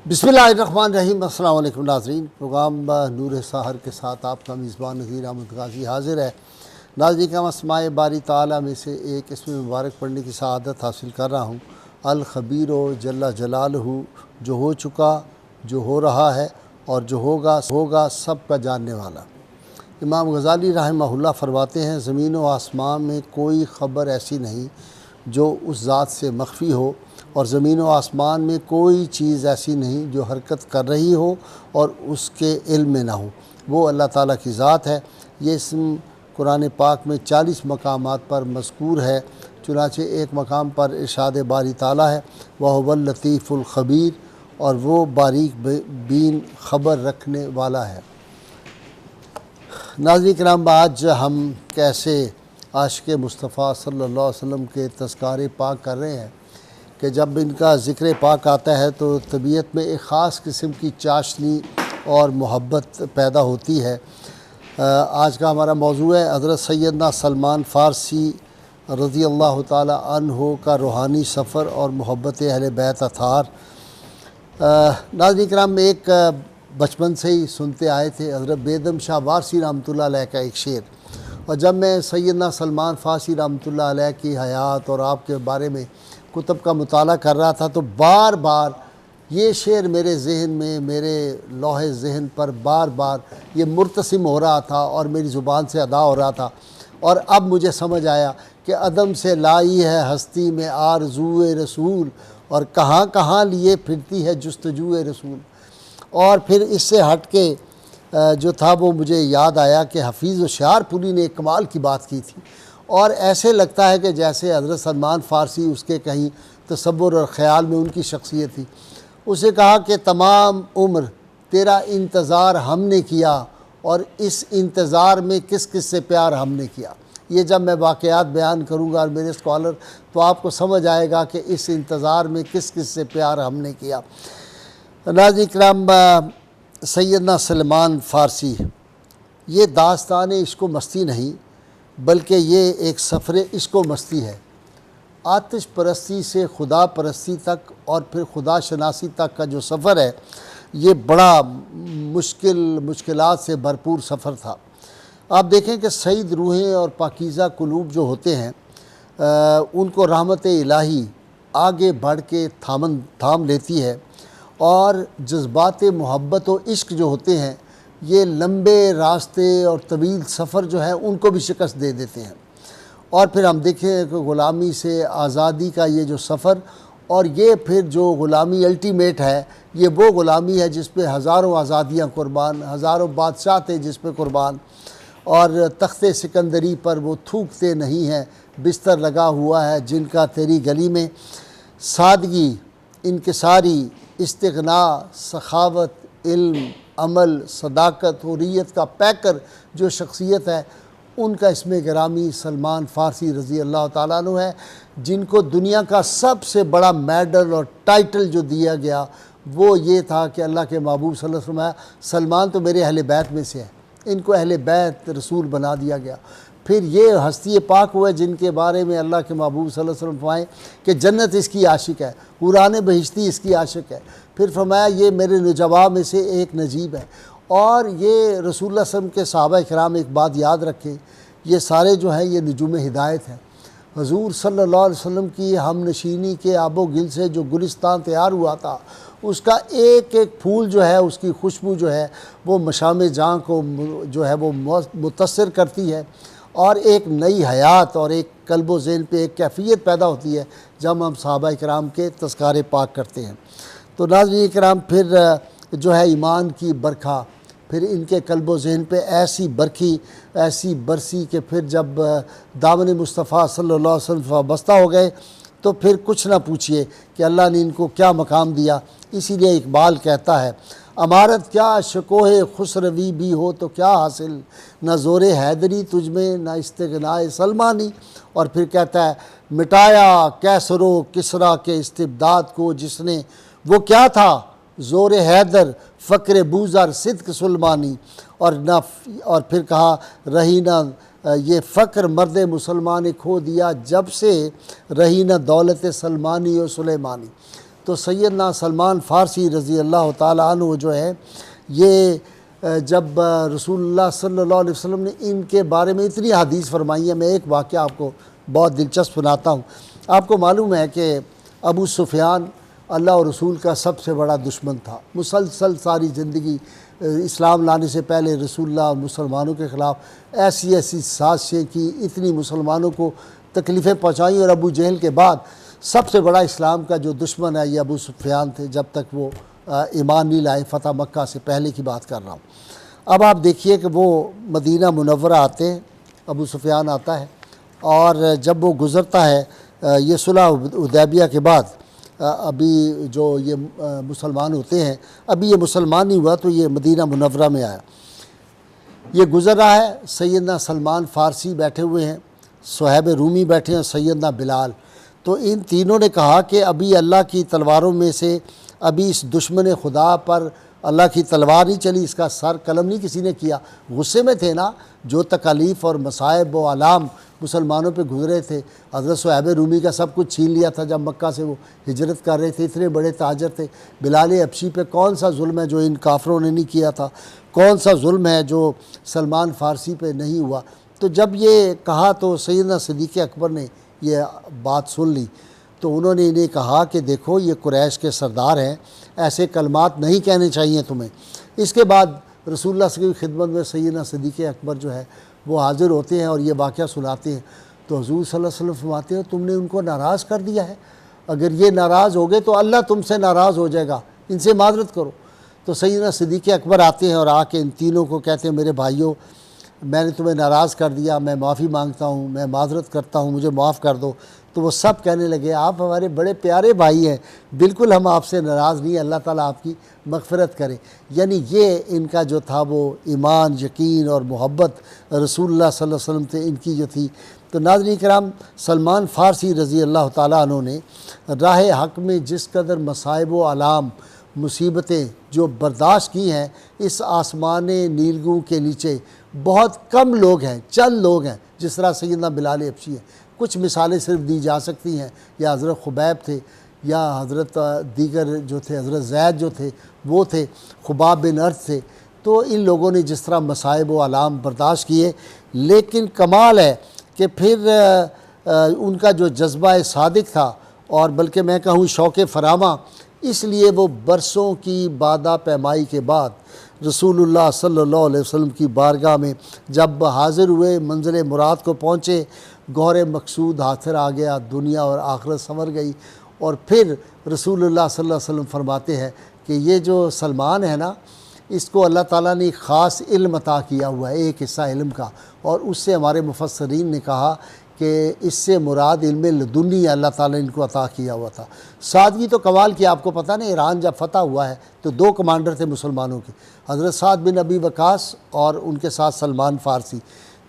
बिस्मिल्लाहिर्रहमानिर्रहीम। अस्सलाम वालेकुम नाज़रीन। प्रोग्राम नूर सहर के साथ आपका मेज़बान नज़ीर अहमद गाज़ी हाज़िर है। नाज़रीन का अस्माए बारी ताला में से एक इसमें मुबारक पढ़ने की सआदत हासिल कर रहा हूँ। अल ख़बीरो जल्ला जलालहू, जो हो चुका, जो हो रहा है और जो होगा सब का जानने वाला। इमाम गज़ाली रहमहुल्लाह फरमाते हैं, ज़मीन व आसमान में कोई ख़बर ऐसी नहीं जो उस ज़ात से मख्फ़ी हो, और ज़मीन व आसमान में कोई चीज़ ऐसी नहीं जो हरकत कर रही हो और उसके इल्म में ना हो। वो अल्लाह ताला की ज़ात है। ये इसम कुरान पाक में 40 मकामात पर मज़कूर है। चुनाचे एक मकाम पर इरशाद बारी ताला है, वह हुवल लतीफ़ुल ख़बीर, और वो बारीक बीन ख़बर रखने वाला है। नाज़रीन किराम, आज हम कैसे आशिक़ मुस्तफ़ा सल्लल्लाहु अलैहि वसल्लम के तज़किरे पाक कर रहे हैं कि जब इनका ज़िक्र पाक आता है तो तबीयत में एक ख़ास किस्म की चाशनी और मोहब्बत पैदा होती है। आज का हमारा मौजू है हज़रत सैयदना सलमान फ़ारसी रज़ी अल्लाह ताला अन्हो का रूहानी सफ़र और मोहब्बत अहले बैत अथार। नाज़रीन किराम, एक बचपन से ही सुनते आए थे हज़रत बेदम शाह वारसी रहमतुल्लाह अलैह का एक शेर, और जब मैं सैयदना सलमान फ़ारसी रहमतुल्लाह अलैह की हयात और आपके बारे में कुतुब का मुताला कर रहा था तो बार बार ये शेर मेरे ज़हन में, मेरे लौहे ज़हन पर बार बार ये मुर्तसिम हो रहा था और मेरी ज़ुबान से अदा हो रहा था। और अब मुझे समझ आया कि अदम से लाई है हस्ती में आरज़ूए रसूल, और कहाँ कहाँ लिए फिरती है जुस्तजूए रसूल। और फिर इससे हट के जो था वो मुझे याद आया कि हफ़ीज़ होशियारपुरी ने एक कमाल की बात की थी, और ऐसे लगता है कि जैसे हज़रत सलमान फ़ारसी उसके कहीं तसव्वुर और ख़याल में उनकी शख्सियत थी। उसे कहा कि तमाम उम्र तेरा इंतज़ार हमने किया, और इस इंतज़ार में किस किस से प्यार हमने किया। ये जब मैं वाक़यात बयान करूँगा और मेरे स्कॉलर, तो आपको समझ आएगा कि इस इंतज़ार में किस किस से प्यार हमने किया। नाज़रीन किराम, सैयदना सलमान फ़ारसी, ये दास्तान इश्क़ व मस्ती नहीं बल्कि ये एक सफ़र इश्क़ व मस्ती है। आतिश परस्ती से खुदा परस्ती तक और फिर खुदा शनासी तक का जो सफ़र है, ये बड़ा मुश्किलात से भरपूर सफ़र था। आप देखें कि सईद रूहें और पाकीज़ा कुलूब जो होते हैं, उनको रहमत इलाही आगे बढ़ के थाम लेती है, और जज्बात मोहब्बत व इश्क़ जो होते हैं, ये लंबे रास्ते और तवील सफ़र जो है उनको भी शिकस्त दे देते हैं। और फिर हम देखें कि ग़ुलामी से आज़ादी का ये जो सफ़र, और ये फिर जो ग़ुलामी अल्टीमेट है, ये वो ग़ुलामी है जिस पे हज़ारों आज़ादियाँ कुर्बान, हज़ारों बादशाह थे जिस पे कुर्बान, और तख्ते सिकंदरी पर वो थूकते नहीं हैं, बिस्तर लगा हुआ है जिनका तेरी गली में। सादगी, इनकिसारी, इस्तिग़ना, सखावत, इल्म, अमल, सदाकत, हुर्रियत का पैकर जो शख्सियत है, उनका इसमें गिरामी सलमान फ़ारसी रज़ी अल्लाह ताला अन्हु है, जिनको दुनिया का सबसे बड़ा मेडल और टाइटल जो दिया गया वो ये था कि अल्लाह के महबूब सल्लल्लाहु अलैहि वसल्लम, सलमान तो मेरे अहले बैत में से है, इनको अहले बैत रसूल बना दिया गया। फिर ये हस्ती पाक हुए जिनके बारे में अल्लाह के महबूब सल्लल्लाहु अलैहि वसल्लम फरमाएँ कि जन्नत इसकी आशिक है, कुरान बहिश्ती इसकी आशिक है। फिर फरमाया ये मेरे नजवा में से एक नजीब है। और ये रसूलुल्लाह सल्लल्लाहु अलैहि वसल्लम के सहाबा किराम एक बात याद रखें, ये सारे जो हैं ये नजूम हिदायत हैं। हुज़ूर सल्लल्लाहु अलैहि वसल्लम की हम नशीनी के आबो गिल से जो गुलिस्तान तैयार हुआ था, उसका एक एक फूल जो है, उसकी खुशबू जो है वो मशामे जाँ को जो है वो मुतस्सिर करती है, और एक नई हयात और एक कल्ब व ज़हन पे एक कैफ़ियत पैदा होती है जब हम सहाबा किराम के तज़किरे पाक करते हैं। तो नाज़रीन किराम, फिर जो है ईमान की बरखा, फिर इनके कल्ब व ज़हन पे ऐसी बरखी, ऐसी बरसी कि फिर जब दामन मुस्तफ़ा सल्लल्लाहु अलैहि वसल्लम वाबस्ता हो गए तो फिर कुछ ना पूछिए कि अल्लाह ने इनको क्या मकाम दिया। इसीलिए इकबाल कहता है, अमारत क्या शकोहे खुसरवी भी हो तो क्या हासिल, न ज़ोरे हैदरी तुझमें न इस्तिग़नाए सलमानी। और फिर कहता है, मिटाया कैसरो किसरा के इस्तिबदाद को जिसने, वो क्या था ज़ोरे हैदर फ़क्र बूज़र सिद्क सुलमानी। और फिर कहा, रही ना ये फ़क्र मर्द मुसलमान खो दिया जब से, रही ना दौलत सलमानी और सुलेमानी। तो सैयदना सलमान फ़ारसी रज़ी अल्लाह ताला अन्हु जो है ये जब रसूलुल्लाह सल्लल्लाहु अलैहि वसल्लम ने इनके बारे में इतनी हदीस फरमाई है, मैं एक वाक़या आपको बहुत दिलचस्प सुनाता हूँ। आपको मालूम है कि अबू सुफ़ियान अल्लाह और रसूल का सबसे बड़ा दुश्मन था। मुसलसल सारी ज़िंदगी इस्लाम लाने से पहले रसूलुल्लाह और मुसलमानों के ख़िलाफ़ ऐसी ऐसी साजिशें की, इतनी मुसलमानों को तकलीफ़ें पहुँचाई। और अबू जहल के बाद सबसे बड़ा इस्लाम का जो दुश्मन है ये अबू सुफ़ियान थे, जब तक वो ईमान नहीं लाए, फ़तह मक्का से पहले की बात कर रहा हूँ। अब आप देखिए कि वो मदीना मुनव्वरा आते हैं, अबू सुफ़ियान आता है, और जब वो गुज़रता है ये सुलह हुदैबिया के बाद अभी जो ये मुसलमान होते हैं, अभी ये मुसलमान नहीं हुआ तो ये मदीना मुनव्वरा में आया, ये गुज़र रहा है। सैयदना सलमान फ़ारसी बैठे हुए हैं, सुहैब रूमी बैठे हैं, सैयदना बिलाल। तो इन तीनों ने कहा कि अभी अल्लाह की तलवारों में से अभी इस दुश्मन खुदा पर अल्लाह की तलवार नहीं चली, इसका सर कलम नहीं किसी ने किया। गुस्से में थे ना, जो तकालीफ़ और मसाइब व आलाम मुसलमानों पे गुजरे थे। हज़रत सुहैब रूमी का सब कुछ छीन लिया था जब मक्का से वो हिजरत कर रहे थे, इतने बड़े ताजर थे। बिलाल हबशी पे कौन सा जुल्म है जो इन काफरों ने नहीं किया था, कौन सा जुल्म है जो सलमान फ़ारसी पे नहीं हुआ। तो जब ये कहा तो सैयदना सिद्दीक़ अकबर ने ये बात सुन ली, तो उन्होंने इन्हें कहा कि देखो ये कुरैश के सरदार हैं, ऐसे कलमात नहीं कहने चाहिए तुम्हें। इसके बाद रसूलुल्लाह की खिदमत में सैयदना सिद्दीक़ अकबर जो है वो हाज़िर होते हैं और ये वाक़या सुनाते हैं। तो हुज़ूर सल्लल्लाहु अलैहि वसल्लम फरमाते हैं तुमने उनको नाराज़ कर दिया है, अगर ये नाराज़ हो गए तो अल्लाह तुमसे नाराज़ हो जाएगा, इनसे माज़रत करो। तो सैयदना सिद्दीक़ अकबर आते हैं और आके इन तीनों को कहते हैं मेरे भाइयों, मैंने तुम्हें नाराज़ कर दिया, मैं माफ़ी मांगता हूँ, मैं माज़रत करता हूँ, मुझे माफ़ कर दो। तो वो सब कहने लगे आप हमारे बड़े प्यारे भाई हैं, बिल्कुल हम आपसे नाराज़ नहीं, अल्लाह ताला आपकी मग़फ़िरत करे। यानी ये इनका जो था वो ईमान, यकीन और मोहब्बत रसूलुल्लाह सल्लल्लाहु अलैहि वसल्लम से इनकी जो थी। तो नाज़रीन किराम, सलमान फ़ारसी रज़ी अल्लाह ताला अन्हु ने राह हक़ में जिस कदर मसाइब व आलाम मुसीबतें जो बर्दाश्त की हैं, इस आसमान नीलगू के नीचे बहुत कम लोग हैं, चंद लोग हैं। जिस तरह सैयदना बिलाल हबशी है, कुछ मिसालें सिर्फ दी जा सकती हैं, या हज़रत खुबैब थे, या हज़रत दीगर जो थे हज़रत ज़ैद जो थे वो थे, खुबाब बिन अर्थ थे। तो इन लोगों ने जिस तरह मसाइब व आलाम बर्दाश्त किए, लेकिन कमाल है कि फिर उनका जो जज्बा सादिक था, और बल्कि मैं कहूँ शौक़ फरामा, इसलिए वो बरसों की बादा पैमाई के बाद रसूलुल्लाह सल्लल्लाहु अलैहि वसल्लम की बारगाह में जब हाज़िर हुए, मंज़िल मुराद को पहुँचे, गौर मकसूद हासिल आ गया, दुनिया और आखिरत संवर गई। और फिर रसूलुल्लाह सल्लल्लाहु अलैहि वसल्लम फरमाते हैं कि ये जो सलमान है ना, इसको अल्लाह ताला ने ख़ास इल्म अता किया हुआ है, एक हिस्सा इल्म का, और उससे हमारे मुफस्सरीन ने कहा कि इससे मुराद इल्म लदुनी अल्लाह ताला ने इनको अता किया हुआ था। सादगी तो कमाल की, आपको पता नहीं, ईरान जब फ़तह हुआ है तो दो कमांडर थे मुसलमानों के, हज़रत साद बिन अबी वक़ास और उनके साथ सलमान फ़ारसी।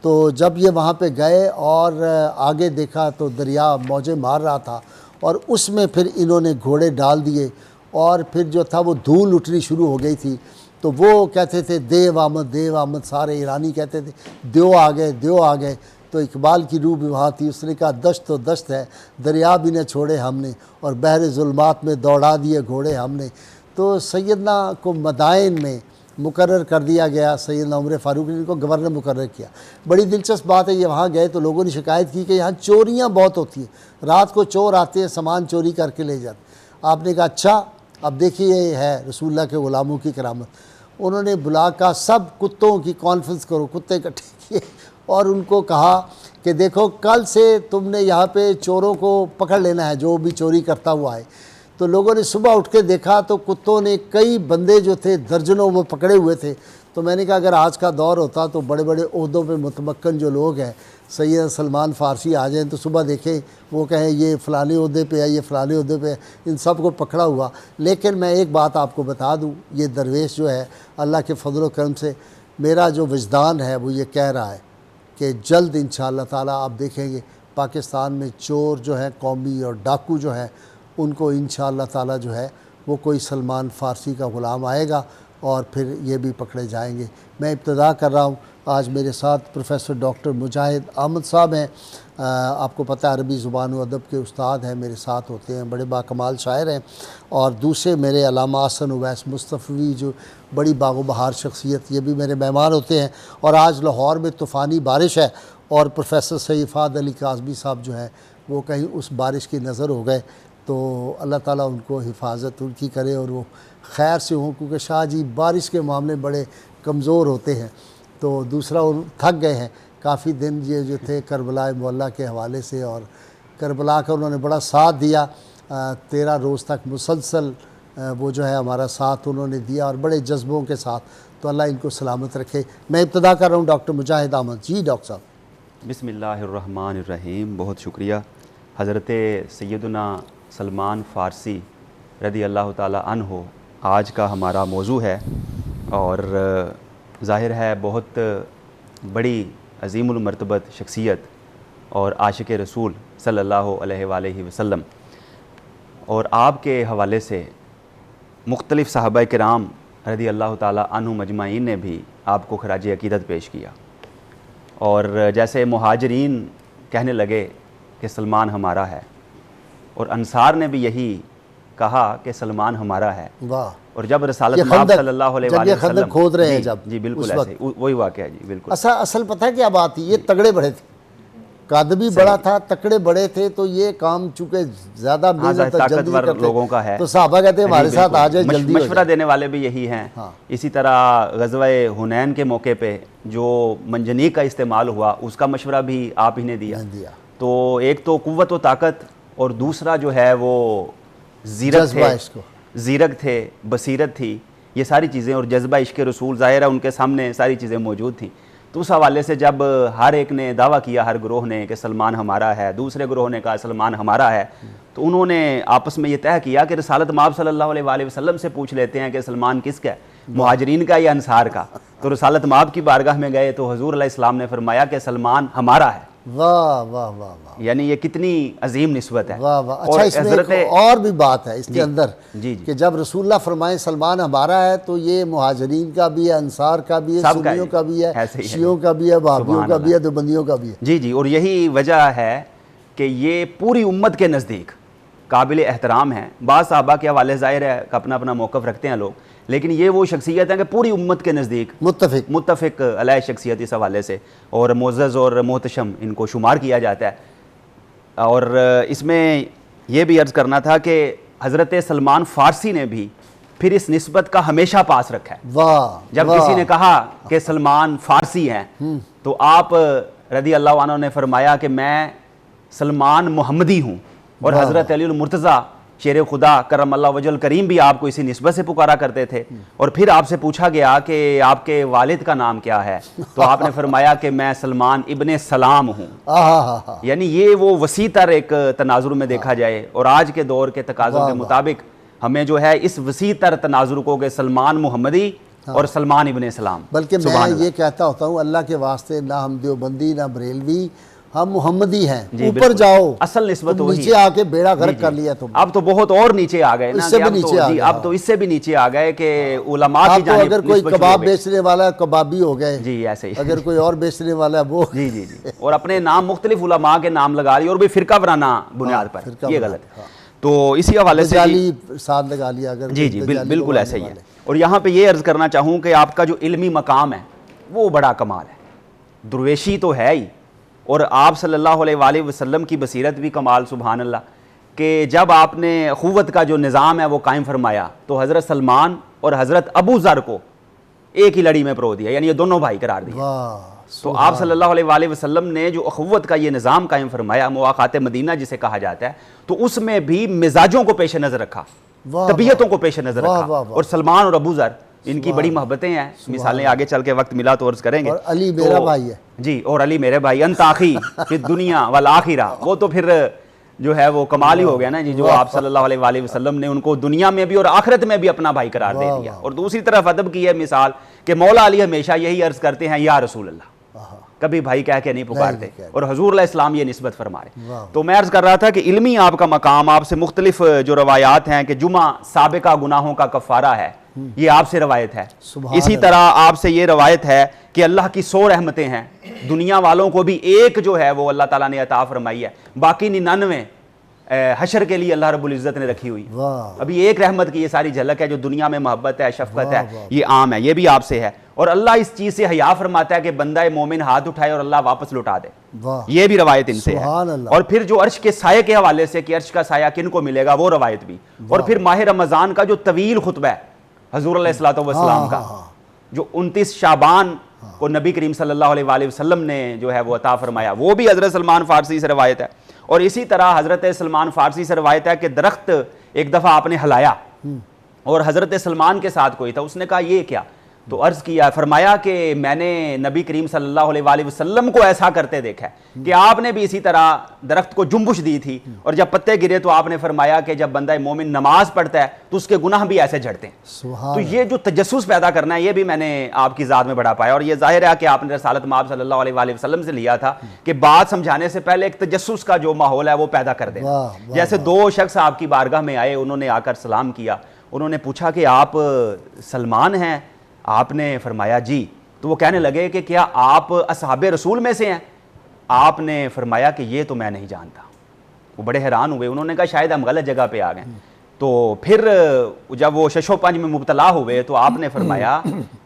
तो जब ये वहाँ पे गए और आगे देखा तो दरिया मौजें मार रहा था, और उसमें फिर इन्होंने घोड़े डाल दिए, और फिर जो था वो धूल उठनी शुरू हो गई थी। तो वो कहते थे देव आमद, सारे ईरानी कहते थे देव आ गए, देव आ गए। तो इकबाल की रूह भी वहाँ थी, उसने कहा दश्त तो दश्त है, दरिया भी न छोड़े हमने, और बहरे ज़ुल्मात में दौड़ा दिए घोड़े हमने। तो सैयदना को मदाइन में मुकर्रर कर दिया गया, सैयदना उमर फ़ारूक ने इनको गवर्नर मुकर्रर किया। बड़ी दिलचस्प बात है, ये वहाँ गए तो लोगों ने शिकायत की कि यहाँ चोरियाँ बहुत होती हैं, रात को चोर आते हैं, सामान चोरी करके ले जाते। आपने कहा अच्छा, अब देखिए ये है रसूलुल्लाह के ग़ुलामों की करामत। उन्होंने बुला कर सब कुत्तों की कॉन्फ्रेंस करो, कुत्ते इकट्ठे किए, और उनको कहा कि देखो कल से तुमने यहाँ पे चोरों को पकड़ लेना है, जो भी चोरी करता हुआ है। तो लोगों ने सुबह उठ के देखा तो कुत्तों ने कई बंदे जो थे दर्जनों वो पकड़े हुए थे। तो मैंने कहा अगर आज का दौर होता तो बड़े बड़े ओहदों पे मुतमक्कन जो लोग हैं, सैयद सलमान फ़ारसी आ जाएँ तो सुबह देखें वो कहें ये फ़लाने ओहदे पे है, ये फ़लाने ओहदे पे है, इन सब को पकड़ा हुआ। लेकिन मैं एक बात आपको बता दूँ, ये दरवेश जो है अल्लाह के फ़ज़ल व करम से मेरा जो विजदान है वो ये कह रहा है कि जल्द इंशाअल्लाह ताला आप देखेंगे पाकिस्तान में चोर जो है कौमी और डाकू जो है उनको इंशाअल्लाह ताला जो है वो कोई सलमान फ़ारसी का ग़ुलाम आएगा, और फिर ये भी पकड़े जाएंगे। मैं इब्तिदा कर रहा हूँ। आज मेरे साथ प्रोफेसर डॉक्टर मुजाहिद अहमद साहब हैं। आपको पता है अरबी ज़ुबान व अदब के उस्ताद हैं, मेरे साथ होते हैं, बड़े बाकमाल शायर हैं। और दूसरे मेरे अल्लामा हसन उवैस मुस्तफ़वी जो बड़ी बागो बहार शख्सियत, ये भी मेरे मेहमान होते हैं। और आज लाहौर में तूफ़ानी बारिश है और प्रोफेसर सईफ़ाद अली काज़मी साहब जो हैं वो कहीं उस बारिश की नज़र हो गए, तो अल्लाह ताला उनको हिफाजत उनकी करे और वो खैर से हों, क्योंकि शाह जी बारिश के मामले बड़े कमज़ोर होते हैं। तो दूसरा वो थक गए हैं काफ़ी दिन ये जो थे करबला मौला के हवाले से, और करबला का उन्होंने बड़ा साथ दिया। 13 रोज़ तक मुसलसल वो जो है हमारा साथ उन्होंने दिया और बड़े जज्बों के साथ। तो अल्लाह इनको सलामत रखे। मैं इब्तिदा कर रहा हूँ डॉक्टर मुजाहिद अहमद। जी डॉक्टर साहब। बिस्मिल्लाहिर्रहमानिर्रहीम। बहुत शुक्रिया। हज़रत सैयदना सलमान फ़ारसी रज़ी अल्लाह ताला अन्हो आज का हमारा मौजू है, और ज़ाहिर है बहुत बड़ी अज़ीमुल मर्तबत शख्सियत और आशिक़ रसूल सल्लल्लाहु अलैहि वसल्लम, और आपके हवाले से मुख्तलिफ़ सहाबा किराम रज़ी अल्लाह ताला अन्हुम मजमाइन ने भी आपको खराज अक़ीदत पेश किया। और जैसे मुहाजिरीन कहने लगे कि सलमान हमारा है, और अंसार ने भी यही कहा कि सलमान हमारा है। वाह। और जब रसालत माब सल्लल्लाहु अलैहि वसल्लम खोद रहे हैं जब, जी बिल्कुल ऐसे वही वाक़या है जी बिल्कुल। असल पता है क्या बात थी, ये तगड़े बड़े थे, कद भी बड़ा था, तकड़े बड़े थे, तो ये काम चूंकि ज़्यादा ताकतवर लोगों का है, तो साहबा कहते हैं हमारे साथ आ जाए, जल्दी मशवरा देने वाले भी यही हैं। हाँ। इसी तरह ग़ज़वा हुनैन के मौके पे जो मंजनीक का इस्तेमाल हुआ उसका मशवरा भी आप ही ने दिया। तो एक तो कुव्वत व ताकत, और दूसरा जो है वो ज़ीरक थे, बसीरत थी, ये सारी चीज़ें, और जज्बा इश्क़ रसूल ज़ाहिर है उनके सामने सारी चीज़ें मौजूद थी। तो उस हवाले से जब हर एक ने दावा किया, हर ग्रोह ने, कि सलमान हमारा है, दूसरे ग्रोह ने कहा सलमान हमारा है, तो उन्होंने आपस में ये तय किया कि रसालत माब सल्लल्लाहु अलैहि वसल्लम से पूछ लेते हैं कि सलमान किसका है, मुहाजिरीन का या अंसार का। तो रसालत माब की बारगाह में गए तो हुज़ूर अलैहिस्सलाम ने फरमाया कि सलमान हमारा है। वाह वाह वाह वाह। यानी ये कितनी अजीम निस्बत है। वाह वाह। अच्छा, इसमें एक और भी बात है इसके अंदर जी कि जब रसूलुल्लाह फरमाए सलमान हमारा है, तो ये मुहाजिरीन का भी है, अंसार का भी है, सुन्नियों का भी है, शियों का भी है, वहाबियों का भी है, देवबंदियों का भी है। जी जी। और यही वजह है कि ये पूरी उम्मत के नज़दीक काबिल एहतराम है। बाज़ सहाबा के हवाले ज़ाहिर है अपना अपना मौक़िफ़ रखते हैं लोग, लेकिन ये वो शख्सियत है कि पूरी उम्मत के नज़दीक मुत्तफ़िक अलैहि शख्सियत इस हवाले से, और मुअज़्ज़ज़ और मोहतशम इनको शुमार किया जाता है। और इसमें यह भी अर्ज़ करना था कि हज़रत सलमान फ़ारसी ने भी फिर इस निस्बत का हमेशा पास रखा है। वाह। जब किसी ने कहा कि सलमान फ़ारसी हैं, तो आप रज़ी अल्लाह अन्हु ने फरमाया कि मैं सलमान मुहम्मदी हूँ। और हज़रत अली मुर्तज़ा शेर खुदा करमल्लाहु वजहुल करीम भी आपको इसी निस्बत से पुकारा करते थे। और फिर आपसे पूछा गया कि आपके वालिद का नाम क्या है, तो आपने फरमाया कि मैं सलमान इब्ने सलाम हूँ। यानी ये वो वसी तर एक तनाजुर में देखा जाए, और आज के दौर के तकाज़ों के मुताबिक हमें जो है इस वसी तर तनाजुर को कि सलमान मुहम्मदी और सलमान इब्ने सलाम। बल्कि मैं ये कहता होता हूँ अल्लाह के वास्ते, ना हम देवबंदी ना बरेलवी, हम मुहम्मदी हैं। ऊपर जाओ, असल निस्बत वही नीचे आके बेड़ा गर्क कर लिया तुम। अब तो बहुत और नीचे आ गए ना, इससे भी नीचे आ गए। अब तो इससे भी नीचे आ गए कि उलमा की जानिब अगर कोई कबाब बेचने वाला है कबाबी हो गए जी, ऐसे ही। अगर कोई और बेचने वाला है वो जी जी जी। और अपने नाम मुख्तलिफ उलमा के नाम लगा लिए, और भी फिरका वराना बुनियाद पर, ये गलत है। तो इसी हवाले से साथ लगा लिया अगर। जी जी बिल्कुल ऐसे ही है। और यहाँ पे ये अर्ज़ करना चाहूँ कि आपका जो इल्मी मकाम है वो बड़ा कमाल है। दुर्वेशी तो है ही, और आप सल्लल्लाहु अलैहि वसल्लम की बसीरत भी कमाल, सुभान अल्लाह, कि जब आपने अखुवत का जो निज़ाम है वो कायम फरमाया, तो हज़रत सलमान और हज़रत अबू ज़र को एक ही लड़ी में परो दिया, यानी ये दोनों भाई करार दिया। तो आप सल्लल्लाहु अलैहि वसल्लम ने जो अखुवत का ये निज़ाम कायम फरमाया, मुआख़ात मदीना जिसे कहा जाता है, तो उसमें भी मिजाजों को पेश नज़र रखा, तबीयतों को पेश नज़र रखा। और सलमान और अबू ज़र इनकी बड़ी मोहब्बतें हैं, मिसालें आगे चल के वक्त मिला तो अर्ज़ करेंगे। और अली मेरा भाई है जी, और अली मेरे भाई, अंताखी फिर दुनिया वल आखिरा, वो तो फिर जो है वो कमाल ही हो गया ना जी, जो आप सल्लल्लाहु अलैहि वसल्लम ने उनको दुनिया में भी और आखिरत में भी अपना भाई करार दे दिया। और दूसरी तरफ अदब की है मिसाल कि मौला अली हमेशा यही अर्ज़ करते हैं या रसूल अल्लाह, कभी भाई कह के नहीं पुकारते, और हुजूर अलैहिस्सलाम ये निस्बत फरमा रहे। तो मैं अर्ज़ कर रहा था कि इल्मी आपका मकाम, आपसे मुख्तलिफ जो रवायात हैं कि जुमा साबिका गुनाहों का कफ़ारा है, ये आपसे रवायत है। सुभान इसी तरह आपसे ये रवायत है कि अल्लाह की 100 रहमतें हैं, दुनिया वालों को भी एक जो है वो अल्लाह ताला ने अता फरमाई है, बाकी 99 हशर के लिए अल्लाह रब्बुल इज़्ज़त ने रखी हुई। अभी एक रहमत की ये सारी झलक है जो दुनिया में मोहब्बत है, शफकत है, ये आम है, ये भी आपसे है। और अल्लाह इस चीज़ से हया फरमाता है कि बंदा मोमिन हाथ उठाए और अल्लाह वापस लुटा दे, ये भी रवायत इनसे है। और फिर जो अर्श के साये के हवाले से कि अर्श का साया किन को मिलेगा, वो रवायत भी। और फिर माह रमज़ान का जो तवील खुतबा है हजूर अलैहिस्सलातु वस्सलाम का, जो 29 शाबान को नबी करीम सल्लल्लाहु अलैहि वसल्लम ने जो है वो अता फरमाया, वो भी हज़रत सलमान फ़ारसी से रवायत है। और इसी तरह हज़रत सलमान फ़ारसी से रवायत है कि दरख्त एक दफ़ा आपने हिलाया और हज़रत सलमान के साथ कोई था, उसने कहा ये क्या, तो अर्ज़ किया, फरमाया कि मैंने नबी करीम सल्लल्लाहु अलैहि वसल्लम को ऐसा करते देखा है कि आपने भी इसी तरह दरख्त को जुम्बुश दी थी और जब पत्ते गिरे तो आपने फरमाया कि जब बंदा मोमिन नमाज पढ़ता है तो उसके गुनाह भी ऐसे झड़ते हैं। तो ये जो तजस्सुस पैदा करना है, ये भी मैंने आपकी ज़ात में बढ़ा पाया। और ये जाहिर है कि आपने रसालत माब सल्लल्लाहु अलैहि वसल्लम से लिया था कि बात समझाने से पहले एक तजस्सुस का जो माहौल है वो पैदा कर दे। जैसे 2 शख्स आपकी बारगाह में आए, उन्होंने आकर सलाम किया, उन्होंने पूछा कि आप सलमान हैं, आपने फरमाया जी। तो वो कहने लगे कि क्या आप असहाबे रसूल में से हैं? आपने फरमाया कि ये तो मैं नहीं जानता। वो बड़े हैरान हुए, उन्होंने कहा शायद हम गलत जगह पे आ गए। तो फिर जब वो शशोपंज में मुब्तला हुए तो आपने फरमाया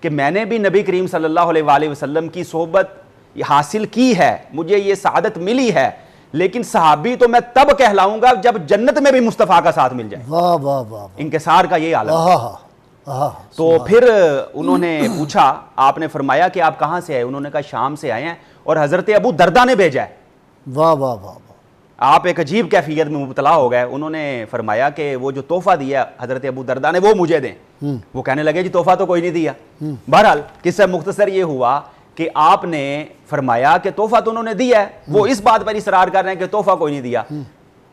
कि मैंने भी नबी करीम सल्लल्लाहु अलैहि वसल्लम की सोहबत हासिल की है, मुझे ये सआदत मिली है, लेकिन सहाबी तो मैं तब कहलाऊंगा जब जन्नत में भी मुस्तफ़ा का साथ मिल जाए। वाह वाह वाह, इंकिसार का ये आलम। तो फिर उन्होंने पूछा, आपने फरमाया कि आप कहाँ से आए? उन्होंने कहा शाम से आए हैं और हज़रत अबू दरदा ने भेजा है। वाह वाह वाह, आप एक अजीब कैफियत में मुबतला हो गए। उन्होंने फरमाया कि वो जो तोहफा दिया हज़रत अबू दरदा ने वो मुझे दें। वो कहने लगे जी तोहफा तो कोई नहीं दिया। बहरहाल किस्सा मुख्तसर ये हुआ कि आपने फरमाया कि तोहफा तो उन्होंने दिया है, वो इस बात पर इसरार कर रहे हैं कि तोहफा कोई नहीं दिया।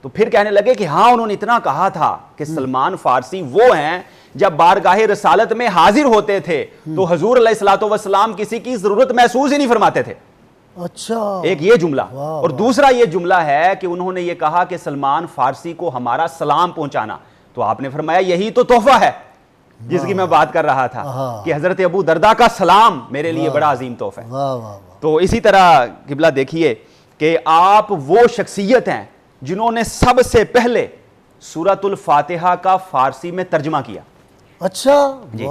तो फिर कहने लगे कि हाँ, उन्होंने इतना कहा था कि सलमान फ़ारसी वो हैं जब बारगाहे रसालत में हाजिर होते थे तो हजूर अलैहिस्सलातु वस्सलाम किसी की जरूरत महसूस ही नहीं फरमाते थे। अच्छा, एक ये जुमला। और दूसरा ये जुमला है कि उन्होंने ये कहा कि सलमान फ़ारसी को हमारा सलाम पहुंचाना। तो आपने फरमाया यही तो तोहफा है जिसकी मैं बात कर रहा था कि हजरत अबू दरदा का सलाम मेरे लिए बड़ा अजीम तोहफा है। तो इसी तरह किबला देखिए कि आप वो शख्सियत हैं जिन्होंने सबसे पहले सूरतुल फातिहा का फारसी में तर्जुमा किया। अच्छा जी,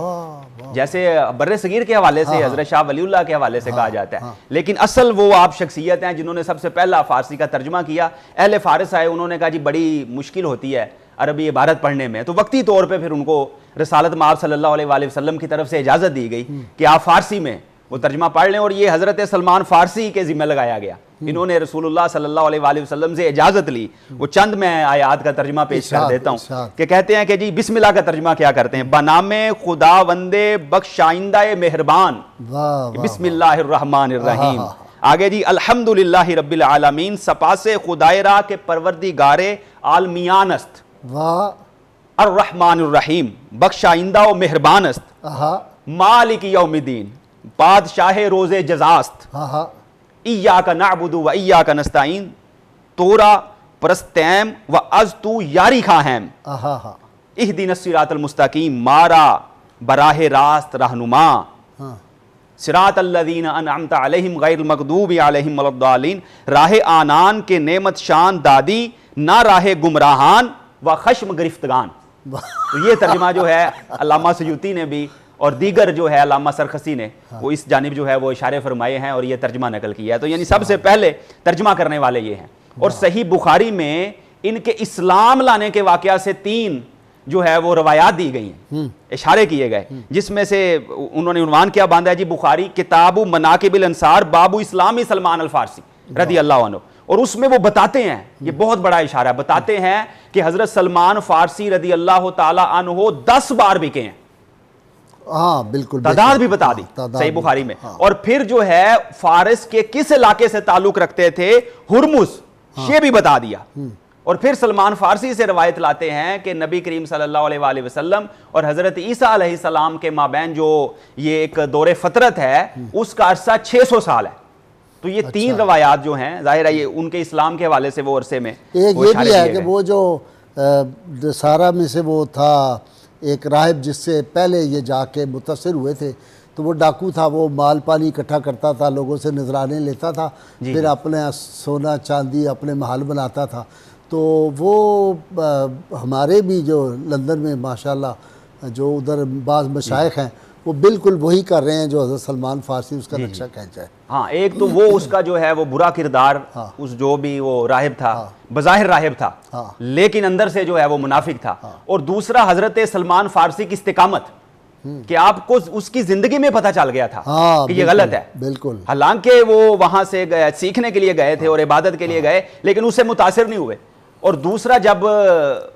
जैसे बर्रे सगीर के हवाले से हजरत शाह वलीउल्लाह के हवाले से कहा जाता है, लेकिन असल वो आप शख्सियत हैं जिन्होंने सबसे पहला फारसी का तर्जुमा किया। अहले फारस आए, उन्होंने कहा जी बड़ी मुश्किल होती है अरबी इबारत पढ़ने में, तो वक्ती तौर पे फिर उनको रसालत माब सल्लल्लाहु अलैहि वसल्लम की तरफ से इजाज़त दी गई कि आप फारसी में वो तर्जुमा पढ़ लें, और ये हज़रत सलमान फ़ारसी के ज़िम्मे लगाया गया। इन्होंने रसूलुल्लाह सल्लल्लाहु अलैहि वसल्लम से इजाज़त ली। वो चंद मैं आयात का तर्जुमा पेश कर देता हूँ कि कहते हैं कि जी बिस्मिल्लाह का तर्जुमा क्या करते हैं, बनामे खुदा वंदे बख्शाइंदा मेहरबान, बिस्मिल्लाहिर्रहमानिर्रहीम। आगे जी अल्हम्दुलिल्लाहि रब्बिल आलमीन, सपासे खुदायरा के परवरदिगारे आलमियानस्त, अर्रहमानिर्रहीम, बख्शाइंदा व मेहरबानस्त, मालिक यौमिद्दीन, बादशाह रोज़े जज़ास्त, इय्याका नअबुदु व इय्याका नस्तईन, तोरा परस्तैम व अज़तु यारी खाहम, इहदिनस सिरातल मुस्तकीम, मारा बराहे रास्त रहनुमा, सिरातल लज़ीना अनअमता अलैहिम गैरिल मग़दूबि अलैहिम वलद्दालिन, राह आनान के नेमत शान दादी, ना राह गुमराहान व खश्म गिरफ्तगान। तो ये तर्जुमा जो है अल्लामा सयूती ने भी और दीगर जो है अल्लामा सरखसी ने वो इस जानिब जो है वो इशारे फरमाए हैं और ये तर्जुमा नकल किया है। तो यानी सबसे पहले तर्जुमा करने वाले ये हैं। और सही बुखारी में इनके इस्लाम लाने के वाक़या से 3 जो है वो रवायात दी गई हैं, इशारे किए गए, जिसमें से उन्होंने उन्वान क्या बांधा है जी, बुखारी किताबु मनाकिबिल अंसार बाबू इस्लामी सलमान अल फारसी रदी अल्लाह अन्हु। और उसमें वो बताते हैं, ये बहुत बड़ा इशारा, बताते हैं कि हजरत सलमान फारसी रदी अल्लाह ताला अन्हु 10 बार बिके हैं। हाँ बिल्कुल, तादाद भी बता दी सही बुखारी में। और फिर जो है फारिस के किस इलाके से ताल्लुक रखते थे, हुरमुस, ये भी बता दिया। और फिर सलमान फारसी से रवायत लाते हैं कि नबी करीम सल्लल्लाहु अलैहि वसल्लम और हजरत ईसा अलैहिस्सलाम के माबैन जो ये एक दौरे फतरत है उसका अरसा 600 साल है। तो ये 3 रवायात जो हैं, जाहिर है ये उनके इस्लाम के हवाले से वो अरसे में एक ये भी है कि वो जो सारा में से वो था एक राहिब जिससे पहले ये जाके मुतासिर हुए थे, तो वो डाकू था, वो माल पानी इकट्ठा करता था, लोगों से नजराने लेता था, फिर अपने सोना चांदी अपने महल बनाता था। तो वो हमारे भी जो लंदन में माशाल्लाह जो उधर बाज़ मशाइख हैं वो बिल्कुल वही कर रहे हैं जो हज़रत सलमान फ़ारसी उसका नक्शा खींचा है। हाँ, एक तो वो उसका जो है वो बुरा किरदार, उस जो भी वो राहिब था, बज़ाहिर राहिब था, लेकिन अंदर से जो है वो मुनाफिक था। और दूसरा हज़रत सलमान फ़ारसी की इस्तिकामत, कि आपको उसकी ज़िंदगी में पता चल गया था कि ये गलत है। बिल्कुल, हालांकि वो वहां से गए, सीखने के लिए गए थे और इबादत के लिए गए, लेकिन उससे मुतासिर नहीं हुए। और दूसरा, जब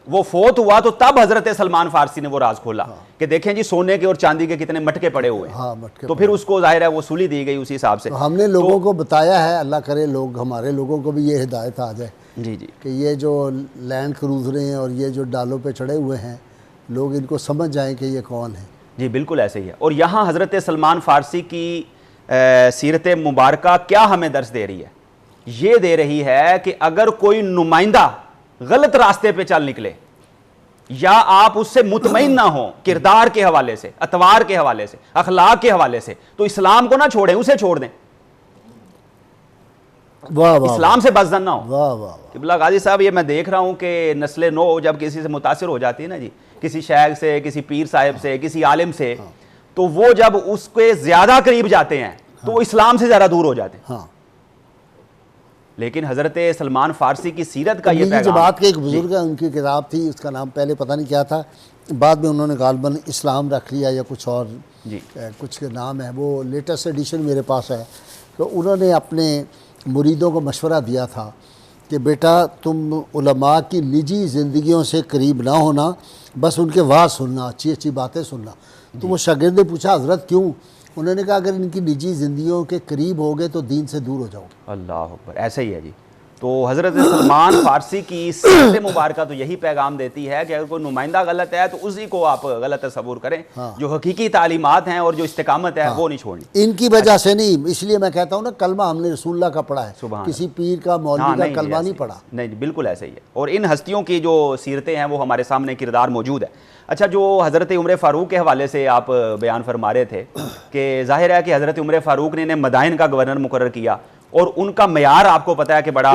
वो फोत हुआ तो तब हजरत सलमान फारसी ने वो राज खोला कि देखें जी सोने के और चांदी के कितने मटके पड़े हुए हैं। मटके तो फिर उसको जाहिर है वो सूली दी गई उसी हिसाब से। तो हमने लोगों को बताया है, अल्लाह करे लोग हमारे लोगों को भी ये हिदायत आ जाए जी कि ये जो लैंड क्रूजरें हैं और ये जो डालों पे चढ़े हुए हैं लोग इनको समझ जाएं कि ये कौन है। जी बिल्कुल ऐसे ही है। और यहाँ हजरत सलमान फारसी की सीरत मुबारक क्या हमें दर्स दे रही है? ये दे रही है कि अगर कोई नुमाइंदा गलत रास्ते पे चल निकले या आप उससे मुतमईन ना हो किरदार के हवाले से, अतवार के हवाले से, अखलाक के हवाले से, तो इस्लाम को ना छोड़ें, उसे छोड़ दें। वाह वाह, इस्लाम से बज़न ना हो। वाह वाह, किबला गाजी साहब, ये मैं देख रहा हूं कि नस्ल नो जब किसी से मुतासिर हो जाती है ना जी, किसी शेख से, किसी पीर साहिब से, किसी आलिम से, तो वो जब उसके ज्यादा करीब जाते हैं तो वो इस्लाम से ज्यादा दूर हो जाते हैं। लेकिन हजरत सलमान फारसी की सीरत का ये पैगाम, जमात के एक बुजुर्ग है, उनकी किताब थी, उसका नाम पहले पता नहीं क्या था, बाद में उन्होंने गालबन इस्लाम रख लिया या कुछ और जी कुछ के नाम है, वो लेटेस्ट एडिशन मेरे पास है। तो उन्होंने अपने मुरीदों को मशवरा दिया था कि बेटा तुम उलमा की निजी ज़िंदगियों से करीब ना होना, बस उनके वाज सुनना, अच्छी अच्छी बातें सुनना। तो वो शागिर्द ने पूछा हज़रत क्यों? उन्होंने कहा अगर इनकी निजी ज़िंदगियों के करीब हो गए तो दीन से दूर हो जाओ। अल्लाह अकबर, ऐसे ही है जी। तो हज़रत सलमान फारसी की सीरत मुबारक तो यही पैगाम देती है कि अगर कोई नुमाइंदा गलत है तो उसी को आप गलत तसव्वुर करें। जो हकीकी तालीमात हैं और जो इस्तिकामत है वो नहीं छोड़नी। इनकी वजह से नहीं, इसलिए मैं कहता हूँ ना, कलमा हमने रसूलुल्लाह का पढ़ा है, किसी पीर का मौलवी का कलमा नहीं पढ़ा। नहीं, बिल्कुल ऐसे ही है। और इन हस्तियों की जो सीरतें हैं वो हमारे सामने किरदार मौजूद है। अच्छा, जो हज़रत उमर फ़ारूक के हवाले से आप बयान फरमा रहे थे कि जाहिर है कि हज़रत उमर फ़ारूक ने इन्हें मदाइन का गवर्नर मुकर्रर किया और उनका मयार आपको पता है कि बड़ा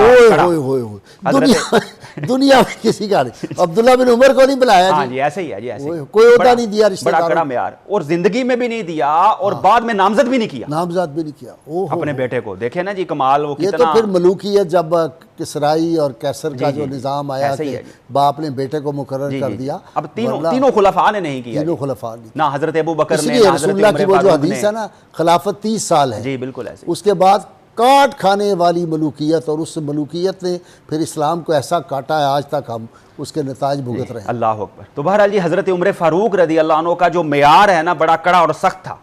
दुनिया में किसी का नहीं, अब्दुल्ला बिन उमर को नहीं बुलाया। हाँ जी, ऐसे ही है जी, ऐसे कोई ओहदा नहीं दिया, बड़ा कड़ा मयार, और जिंदगी में भी नहीं दिया और बाद में नामजद भी नहीं किया, नामजद भी नहीं किया अपने बेटे को। देखे ना जी कमाल, वो ये तो फिर मलूकियत जब किसराई और कैसर का जो निज़ाम आया कि बाप ने बेटे को मुकर्रर कर दिया। अब तीनों खुलफा ने नहीं किया, तीनों खुलफा ने ना हज़रत अबू बकर ने, रसूलुल्लाह की वो जो हदीस है ना, खिलाफत 30 साल है। जी बिल्कुल ऐसे। उसके बाद काट खाने वाली मलूकियत, और उस मलूकियत ने फिर इस्लाम को ऐसा काटा है आज तक हम उसके नताज भुगत रहे हैं। अल्लाह अकबर। तो बहरहाल जी हज़रत उमर फ़ारूक रज़ी अल्लाह अन्हु का जो मेयार है ना, बड़ा कड़ा और सख्त था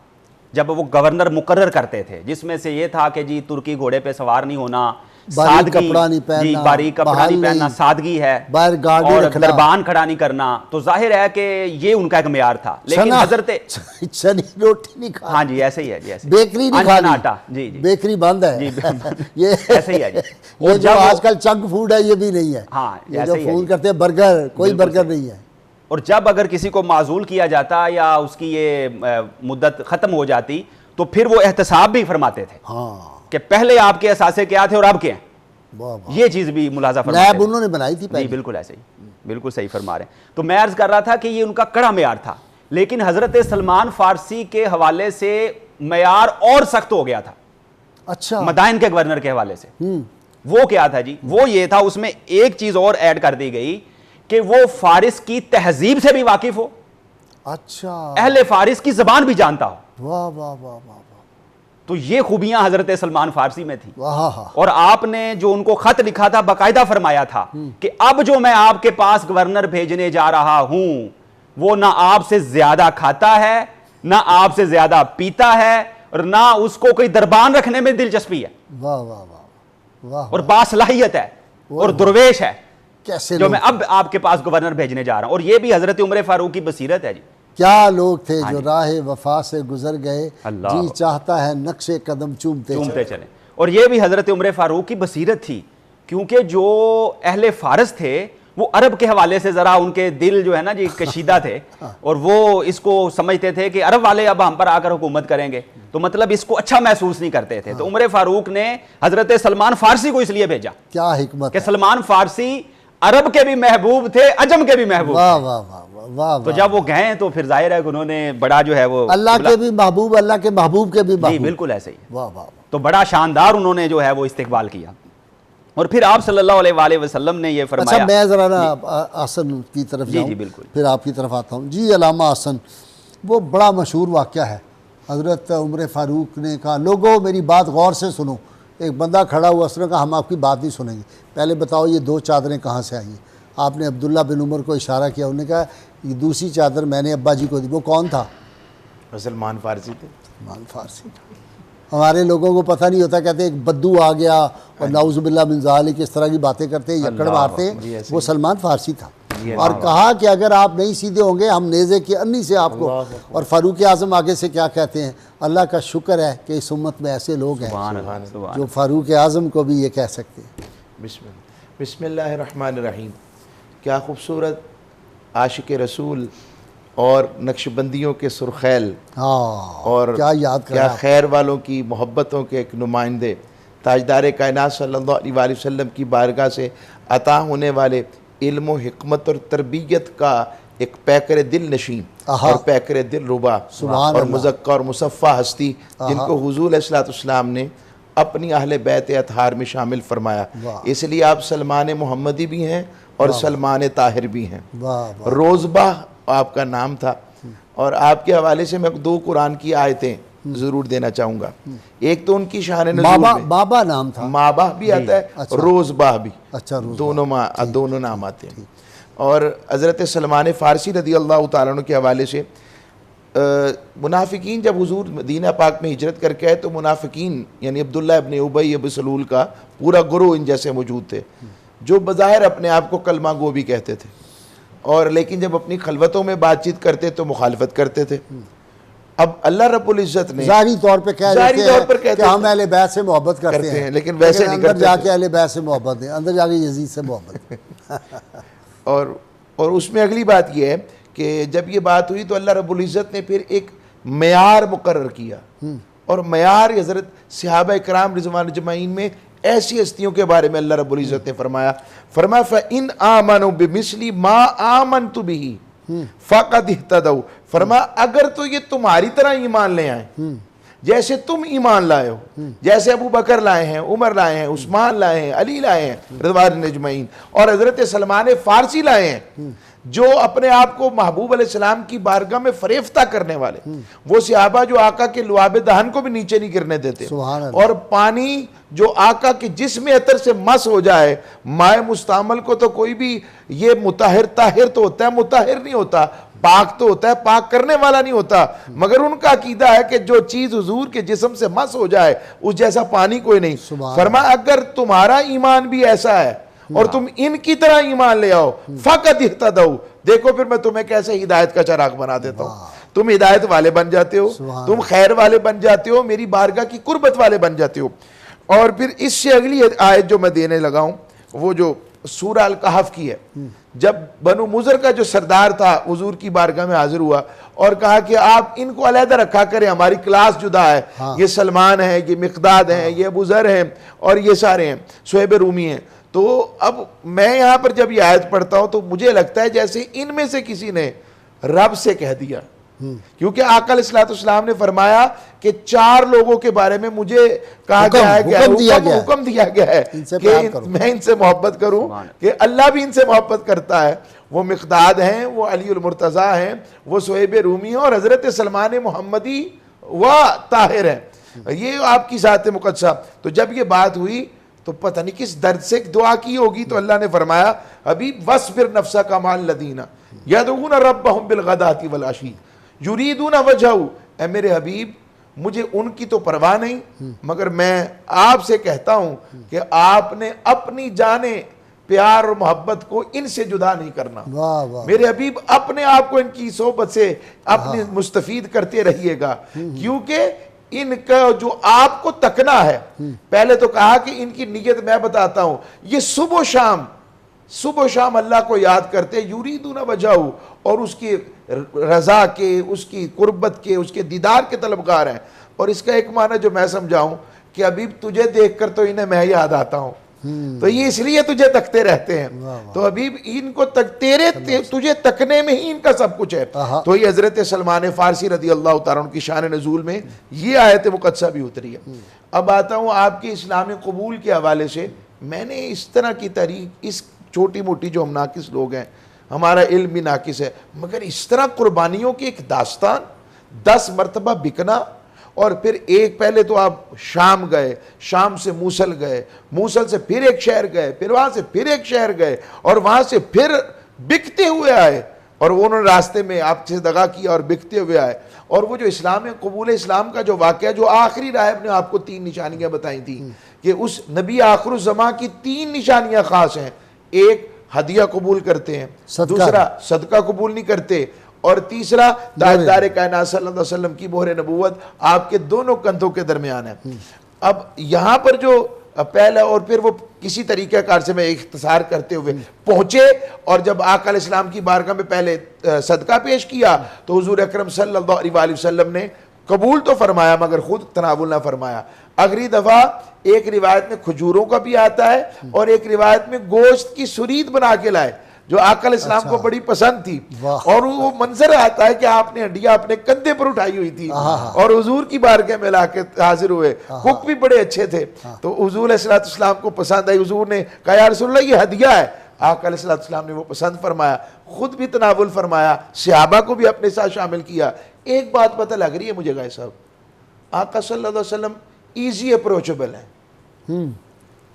जब वो गवर्नर मुकर्रर करते थे, जिसमें से ये था कि जी तुर्की घोड़े पे सवार नहीं होना, बारीक कपड़ा नहीं पहनना, बारीक कपड़ा नहीं पहनना, सादगी है, बाहर गाड़ी और रखना, दरबान खड़ा नहीं करना। तो जाहिर है कि ये उनका एक मेयार था। लेकिन हजरत चनी रोटी नहीं खानी। हाँ जी, ऐसे ही है जी, ऐसे बेकरी नहीं खानी, आटा जी जी, बेकरी बंद है जी ये ऐसे ही है जी। और जो आजकल जंक फूड है ये भी नहीं है। हाँ, ये जो फोन करते हैं बर्गर, कोई बर्गर नहीं है। और जब अगर किसी को माजूल किया जाता या उसकी ये मुद्दत खत्म हो जाती तो फिर वो एहतसाब भी फरमाते थे कि पहले आपके एहसासे क्या थे और अब क्या हैं। ये चीज भी मुलाजा फरमाते थे, उन्होंने बनाई थी पहले। बिल्कुल ऐसे ही, बिल्कुल सही फरमा रहे हैं। तो मैं अर्ज कर रहा था कि ये उनका कड़ा मेयार था, लेकिन हजरत सलमान फारसी के हवाले से मेयार और सख्त हो गया था। अच्छा, मदाइन के गवर्नर के हवाले से वो क्या था जी? वो ये था, उसमें एक चीज और ऐड कर दी गई कि वो फारिस की तहजीब से भी वाकिफ हो। अच्छा, अहले फारिस की जबान भी जानता हो। वाह वाह वाह वाह। तो ये खूबियां हजरत सलमान फारसी में थी। वाह। और आपने जो उनको खत लिखा था, बाकायदा फरमाया था कि अब जो मैं आपके पास गवर्नर भेजने जा रहा हूं वो ना आपसे ज्यादा खाता है, ना आपसे ज्यादा पीता है, और ना उसको कोई दरबान रखने में दिलचस्पी है। वाह वाह वाह वाह। और बासलाहियत है और दुर्वेश है कैसे जो मैं अब आपके पास गवर्नर भेजने जा रहा हूं। और ये भी हजरत उमर फारूक की बसीरत है जी। क्या लोग थे जो राह वफा से गुजर गए, अल्लाह जी चाहता है नक्शे कदम चूमते चले। और ये भी हजरत उमर फारूक की बसीरत थी, क्योंकि जो अहले फारस थे वो अरब के हवाले से ज़रा उनके दिल जो है ना जी कशीदा थे, और वो इसको समझते थे कि अरब वाले अब हम पर आकर हुकूमत करेंगे, तो मतलब इसको अच्छा महसूस नहीं करते थे। तो उमर फारूक ने हज़रत सलमान फारसी को इसलिए भेजा, क्या हिकमत कि है। सलमान फारसी अरब के भी महबूब थे, अजम के भी महबूब वाह थे। वाह वाह वाह वाह तो जब वो गए तो फिर जाहिर है कि उन्होंने बड़ा जो है वो अल्लाह के भी महबूब, अल्लाह के महबूब के भी जी महबूब। बिल्कुल ऐसे ही। वाह वाह वाह। तो बड़ा शानदार उन्होंने जो है वो इस्तिकबाल किया। और फिर आप सल्लल्लाहु अलैहि वसल्लम ने ये अच्छा, फरमाया। मैं ज़रा ना आसन की तरफ जी, जाऊँ, जी, बिल्कुल। फिर आपकी तरफ आता हूँ। जी, अलामा आसन वो बड़ा मशहूर वाक़या है। हज़रत उमर फ़ारूक ने कहा, लोगों मेरी बात गौर से सुनो। एक बंदा खड़ा हुआ, उसने कहा हम आपकी बात नहीं सुनेंगे, पहले बताओ ये 2 चादरें कहाँ से आई हैं। आपने अब्दुल्ला बिन उमर को इशारा किया, उन्होंने कहा ये दूसरी चादर मैंने अब्बा जी को दी। वो कौन था? सलमान फारसी थे। सलमान फारसी। हमारे लोगों को पता नहीं होता, कहते एक बद्दू आ गया और नाउज़ुबिल्लाह मिन ज़ालिक इस तरह की बातें करते हैं, यक्कड़ मारते हैं। वो सलमान फारसी था। और कहा कि अगर आप नहीं सीधे होंगे हम नेज़े की अन्नी से आपको। और फ़ारूक आज़म आगे से क्या कहते हैं, अल्लाह का शुक्र है कि इस उम्मत में ऐसे लोग हैं जो फ़ारूक आज़म को भी ये कह सकते हैं। बिस्मिल्लाहिर्रहमानिर्रहीम। क्या खूबसूरत आशिक रसूल और नक्शबंदियों के सुरखैल, हाँ, और क्या याद क्या खैर वालों की मोहब्बतों के एक नुमाइंदे, ताजदार कायनात सल्लल्लाहु अलैहि वसल्लम की बारगाह से अता होने वाले इल्म व हिकमत और तरबियत का एक पैकर दिल नशीन और पैकर दिल रुबा और मुज़क्का और मुसफ़्फ़ा हस्ती, जिनको हुज़ूर अलैहिस्सलाम ने अपनी अहले बैत अतहार में शामिल फरमाया। इसलिए आप सलमान मोहम्मदी भी हैं और सलमान ताहिर भी हैं। रोज़बाह आपका नाम था। और आपके हवाले से मैं 2 कुरान की आयतें ज़रूर देना चाहूँगा। एक तो उनकी शान नज़ूल में बाबा नाम था, माबाह भी आता है, अच्छा। रोज़बाह भी, अच्छा, दोनों नाम आते हैं। और हज़रत सलमान फ़ारसी रज़ी अल्लाह तआला अन्हु के हवाले से मुनाफिकीन जब हुज़ूर मदीना पाक में हिजरत करके आए तो मुनाफिकीन यानी अब्दुल्ला इब्न उबई इब्न सलूल का पूरा गुरूह इन जैसे मौजूद थे, जो बज़ाहिर अपने आप को कलमा गो भी कहते थे, और लेकिन जब अपनी खलवतों में बातचीत करते तो मुखालफत करते थे। अब अल्लाह रब्बुल इज़्ज़त ने ज़ाहिरी तौर पे कह देते हैं कि हम अहले बैत से मोहब्बत करते हैं, लेकिन वैसे नहीं अंदर जाके अहले बैत से मोहब्बत है, अंदर जाके यजीद से मोहब्बत। और उसमें अगली बात यह है कि जब ये बात हुई तो अल्लाह रब्बुल इज़्ज़त ने फिर एक मेयार मुकर्रर किया, और मेयार हज़रत सहाबा इकराम रिज़वान अजमईन में ऐसी हस्तियों के बारे में अल्लाह रब्बुल इज़्ज़त ने फरमाया फ़इन आमनु बिमिस्ली मा आमनतु बिही फ़क़द इह्तदौ। फरमा अगर तो ये तुम्हारी तरह ईमान ले आए, जैसे तुम ईमान लाए हो, जैसे अबू बकर लाए हैं, उमर लाए हैं, उस्मान लाए हैं, अली लाए हैं रिज़वान अजमईन, और हज़रत सलमान फ़ारसी लाए हैं, जो अपने आप को महबूब अलैहिस्सलाम की बारगाह में फरेफ्ता करने वाले, वो सहाबा जो आका के लुआब दहन को भी नीचे नहीं गिरने देते, और पानी जो आका के जिस्म अतर से मस हो जाए, माए मुस्तामल को तो कोई भी ये मुताहिर ताहिर तो होता है, मुताहिर नहीं होता, पाक तो होता है, पाक करने वाला नहीं होता, मगर उनका अकीदा है कि जो चीज हुजूर के जिस्म से मस हो जाए उस जैसा पानी कोई नहीं। फरमा अगर तुम्हारा ईमान भी ऐसा है और तुम इनकी तरह ईमान ले आओ, फ़क़द इह्तदौ, देखो फिर मैं तुम्हें कैसे हिदायत का चराग बना देता हूँ, तुम हिदायत वाले बन जाते हो, तुम खैर वाले बन जाते हो, मेरी बारगाह की कुर्बत वाले बन जाते हो। और फिर इससे अगली आयत जो मैं देने लगा हूँ वो जो सूरह अल कहफ की है, जब बनु मुज़र का जो सरदार था हुजूर की बारगाह में हाजिर हुआ और कहा कि आप इनको अलहदा रखा करें, हमारी क्लास जुदा है, ये सलमान है, ये मिक़दाद हैं, ये अबू ज़र हैं, और ये सारे हैं, सुहैब रूमी हैं। तो अब मैं यहाँ पर जब ये आयत पढ़ता हूँ तो मुझे लगता है जैसे इनमें से किसी ने रब से कह दिया, क्योंकि आका अलैहिस्सलाम ने फरमाया कि 4 लोगों के बारे में मुझे कहा गया है, हुक्म दिया गया है कि मैं इनसे मोहब्बत करूं, कि अल्लाह भी इनसे मोहब्बत करता है। वो मिक़दाद हैं, वो अलीउल मुर्तज़ा हैं, वो सुहैब रूमी हैं, और हज़रत सलमान मोहम्मदी व ताहिर हैं, ये आपकी ज़ात मुक़द्दसा। तो जब ये बात हुई तो पता नहीं किस दर्द से दुआ की होगी, तो अल्लाह ने फरमाया हबीब वस्बिर नफ्सा कमाल लदीना यदऊना रब्बहुम बिलगदाति वल अशी युरीदूना वजहू। ए मेरे हबीब, मुझे उनकी तो परवाह नहीं, मगर मैं आपसे कहता हूं कि आपने अपनी जाने प्यार और मोहब्बत को इनसे जुदा नहीं करना। वाह वाह। मेरे हबीब अपने आप को इनकी सोबत से अपने मुस्तफीद करते रहिएगा, क्योंकि इनका जो आपको तकना है, पहले तो कहा कि इनकी नीयत मैं बताता हूं, ये सुबह शाम सुबह शाम अल्लाह को याद करते, यूरीदूना वजहू, और उसकी रज़ा के, उसकी कुर्बत के, उसके दीदार के तलबगार हैं। और इसका एक माना जो मैं समझाऊं कि अभी तुझे देखकर तो इन्हें मैं याद आता हूं, तो ये इसलिए तुझे तकते रहते हैं। तो अभी इनको तुझे तकने में ही इनका सब कुछ है। तो ये हजरत सलमान फारसी रदी अल्लाह तआला अन्हु की शान नजूल में ये आयत मुक़द्दसा भी उतरी है। अब आता हूँ आपके इस्लामी कबूल के हवाले से। मैंने इस तरह की तारीख, इस छोटी मोटी जो हम नाकिस लोग हैं, हमारा इल्म भी नाकिस है, मगर इस तरह कुर्बानियों की एक दास्तान, 10 मरतबा बिकना, और फिर एक, पहले तो आप शाम गए, शाम से मूसल गए, मूसल से फिर एक शहर गए, फिर वहां से फिर एक शहर गए, और वहां से फिर बिकते हुए आए, और वो उन्होंने रास्ते में आपसे दगा किया और बिकते हुए आए। और वो जो इस्लाम कबूल इस्लाम का जो वाक़या, जो आखिरी राहब ने आपको 3 निशानियां बताई थी कि उस नबी आखिर ज़मा की 3 निशानियां खास हैं। एक, हदिया कबूल करते हैं, दूसरा सदका कबूल नहीं करते, और तीसरा ताजदार कायनात सल्लल्लाहु अलैहि वसल्लम की मोहर नबूवत आपके दोनों कंधों के दरमियान है। अब यहाँ पर जो पहला, और फिर वो किसी तरीक़ेकार से मैं इख्तिसार करते हुए पहुंचे, और जब आका अलैहिस्सलाम की बारगाह में पहले सदका पेश किया तो हुजूर अकरम सल्लल्लाहु अलैहि वसल्लम ने कबूल तो फरमाया मगर खुद तनावुल ना फरमाया। अगली दफ़ा एक रिवायत में खजूरों का भी आता है और एक रिवायत में गोश्त की सुरीद बना के लाए, जो आका अलैहिस्सलाम को बड़ी पसंद थी। और वो मंजर आता है कि आपने हड्डियां अपने कंधे पर उठाई हुई थी और हुजूर की बारगाह में लाके हाजिर हुए। हुक भी बड़े अच्छे थे, तो हुजूर अलैहिस्सलाम को पसंद आई। हुजूर ने कहा या रसूलल्लाह ये हदिया है। आका अलैहिस्सलाम ने वो पसंद फरमाया, खुद भी तनावुल फरमाया, सहाबा को भी अपने साथ शामिल किया। एक बात पता लग रही है मुझे गाय साहब, आका सल्लल्लाहु अलैहि वसल्लम ईजी अप्रोचेबल है,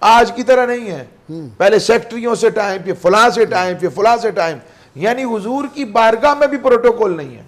आज की तरह नहीं है। पहले सेक्रेटरियों से टाइम, फिर फलां से टाइम, फिर फलां से टाइम, यानी हुजूर की बारगाह में भी प्रोटोकॉल नहीं है।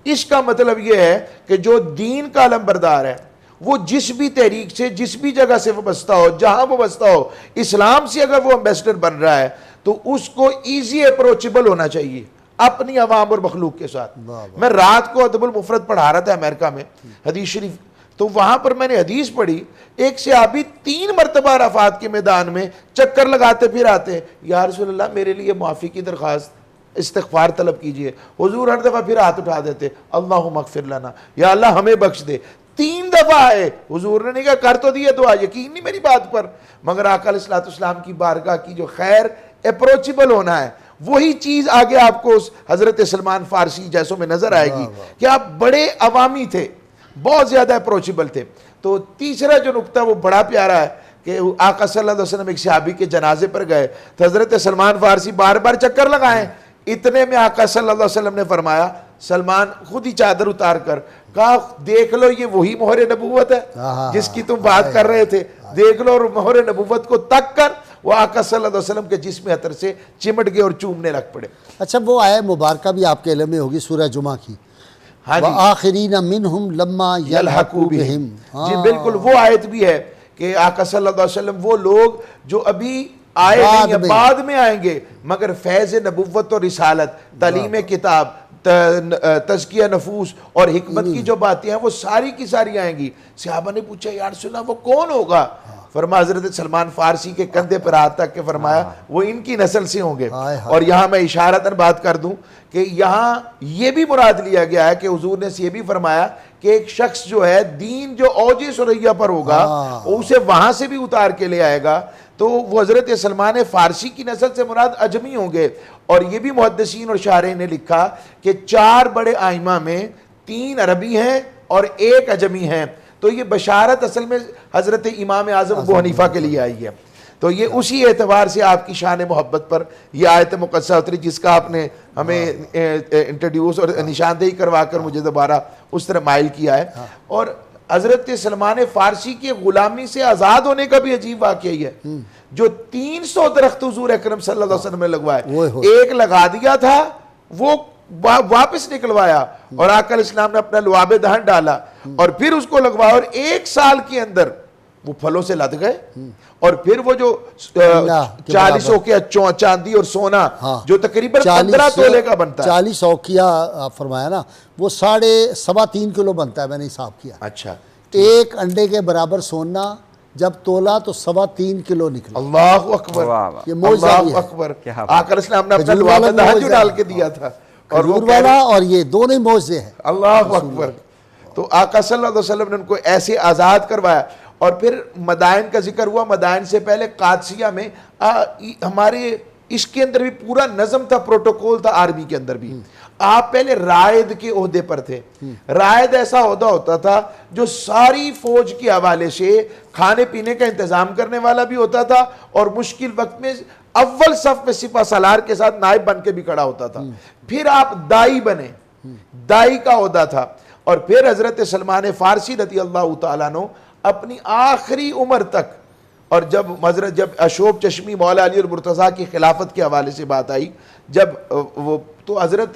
इसका मतलब यह है कि जो दीन का अलमबरदार है वो जिस भी तहरीक से, जिस भी जगह से वो बसता हो, जहां वो बसता हो, इस्लाम से अगर वो एम्बेसडर बन रहा है तो उसको ईजी अप्रोचेबल होना चाहिए अपनी अवाम और मखलूक के साथ। मैं रात को अदबुल मुफरद पढ़ा रहा था अमेरिका में हदीस शरीफ, तो वहां पर मैंने हदीस पढ़ी, एक सहाबी 3 मरतबा अराफात के मैदान में चक्कर लगाते फिर आते, या रसूलल्लाह मेरे लिए माफ़ी की दरख्वास्त, इस्तिग़फ़ार तलब कीजिए। हुजूर हर दफ़ा फिर हाथ उठा देते, अल्लाहुम्मा अग़फ़िर लना, या अल्लाह हमें बख्श दे। 3 दफ़ा आए, हुजूर ने नहीं कहा कर तो दिए दुआ, यकीन नहीं मेरी बात पर, मगर आका अलैहिस्सलाम की बारगाह की जो खैर अप्रोचेबल होना है, वही चीज़ आगे आपको हज़रत सलमान फारसी जैसों में नजर आएगी कि आप बड़े अवामी थे, बहुत ज्यादा अप्रोचेबल थे। तो तीसरा जो नुक्ता वो बड़ा प्यारा है कि आका सल्लल्लाहु अलैहि वसल्लम एक सहाबी के जनाजे पर गए तो हजरत सलमान फारसी बार बार चक्कर लगाए। इतने में आका सल्लल्लाहु अलैहि वसल्लम ने फरमाया, सलमान खुद ही चादर उतार कर कहा देख लो ये वही मोहर नबूवत है जिसकी तुम बात कर रहे थे, देख लो। और मोहर नबूवत को तक कर वो आका सल्लल्लाहु अलैहि वसल्लम के जिस्म अतर से चिमट गए और चूमने लग पड़े। अच्छा, वो आयत मुबारक भी आपके इल्म में होगी, सूरह जुमा की, आखिरीन मिनहुम लम्मा यलहकू बिहिम। जी बिल्कुल, वो आयत भी है कि आका सल्लल्लाहु अलैहि वसल्लम वो लोग जो अभी आए नहीं है, बाद में आएंगे, मगर फैज़ नबुव्वत और रिसालत, तालीम किताब, तज़किया नफूस और हिकमत की जो बातें हैं वो सारी की सारी आएंगी। सहाबा ने पूछा यार सुना वो कौन होगा? फरमाया हज़रत सलमान फारसी के कंधे पर हाथ तक के फरमाया वो इनकी नस्ल से होंगे। और यहाँ मैं इशारतन बात कर दूं कि यहाँ ये भी मुराद लिया गया है कि हुजूर ने ये भी फरमाया कि एक शख्स जो है दीन जो औज सुरैया पर होगा उसे वहां से भी उतार के ले आएगा, तो वो हज़रत सलमान फारसी की नस्ल से मुराद अजमी होंगे। और ये भी मुहद्दिसीन और शारे ने लिखा कि 4 बड़े आइमा में 3 अरबी हैं और 1 अजमी हैं। तो ये बशारत असल में हज़रत इमाम आज़म अबू हनीफा के लिए आई है। तो ये उसी एतबार से आपकी शान मोहब्बत पर यह आयत मुक़द्दसा उतरी जिसका आपने हमें इंट्रोड्यूस और निशानदेही करवा कर मुझे दोबारा उस तरह माइल किया है। और हज़रत सलमान फारसी की गुलामी से आज़ाद होने का भी अजीब वाक़या ही है। जो 300 दरख्त हुज़ूर अकरम सल्लल्लाहु अलैहि वसल्लम ने लगवाए, एक लगा दिया था वो वापस निकलवाया और आका अलैहिस्सलाम ने अपना लुआबे दहन डाला और फिर उसको लगवाया और 1 साल के अंदर वो फलों से लद गए। और फिर वो जो 40 औकिया चांदी और सोना जो तकरीबन 15 तोले का बनता है, 40 औकिया फरमाया ना, वो 3.5 किलो बनता है, मैंने हिसाब किया। अच्छा, 1 अंडे के बराबर सोना, जब तोला तो 3.25 किलो निकला। अल्लाह अकबर, वाह वाह। ये मौजज़ा भी अल्लाह है। अकबर। क्या बात। आकर इस्लाम ने अपना खजूर लुआ वाला में तहज्जुद मौजज़ा डाल है। के दिया था और वो खजूर कह रहे- वाला और ये दोनों ही मौजे हैं। अल्लाह अकबर। तो आका सल्लल्लाहु अलैहि वसल्लम ने उनको ऐसे आज़ाद करवाया। और फिर मदाइन का जिक्र हुआ, मदाइन से पहले कादसिया में हमारे इसके अंदर भी पूरा नज़म था, प्रोटोकॉल था आर्मी के अंदर भी। आप पहले रायद के ओहदे पर थे। रायद ऐसा ओहदा होता था जो सारी फौज के हवाले से खाने पीने का इंतजाम करने वाला भी होता था और मुश्किल वक्त में अव्वल सफ में सिपा सलार के साथ नायब बन के भी खड़ा होता था। फिर आप दाई बने, दाई का ओहदा था। और फिर हजरत सलमान फारसी रज़ी अल्लाह तआला अन्हु अपनी आखिरी उम्र तक, और जब अशोक चश्मी मौला अली मुर्तज़ा की खिलाफत के हवाले से बात आई, जब वो तो हजरत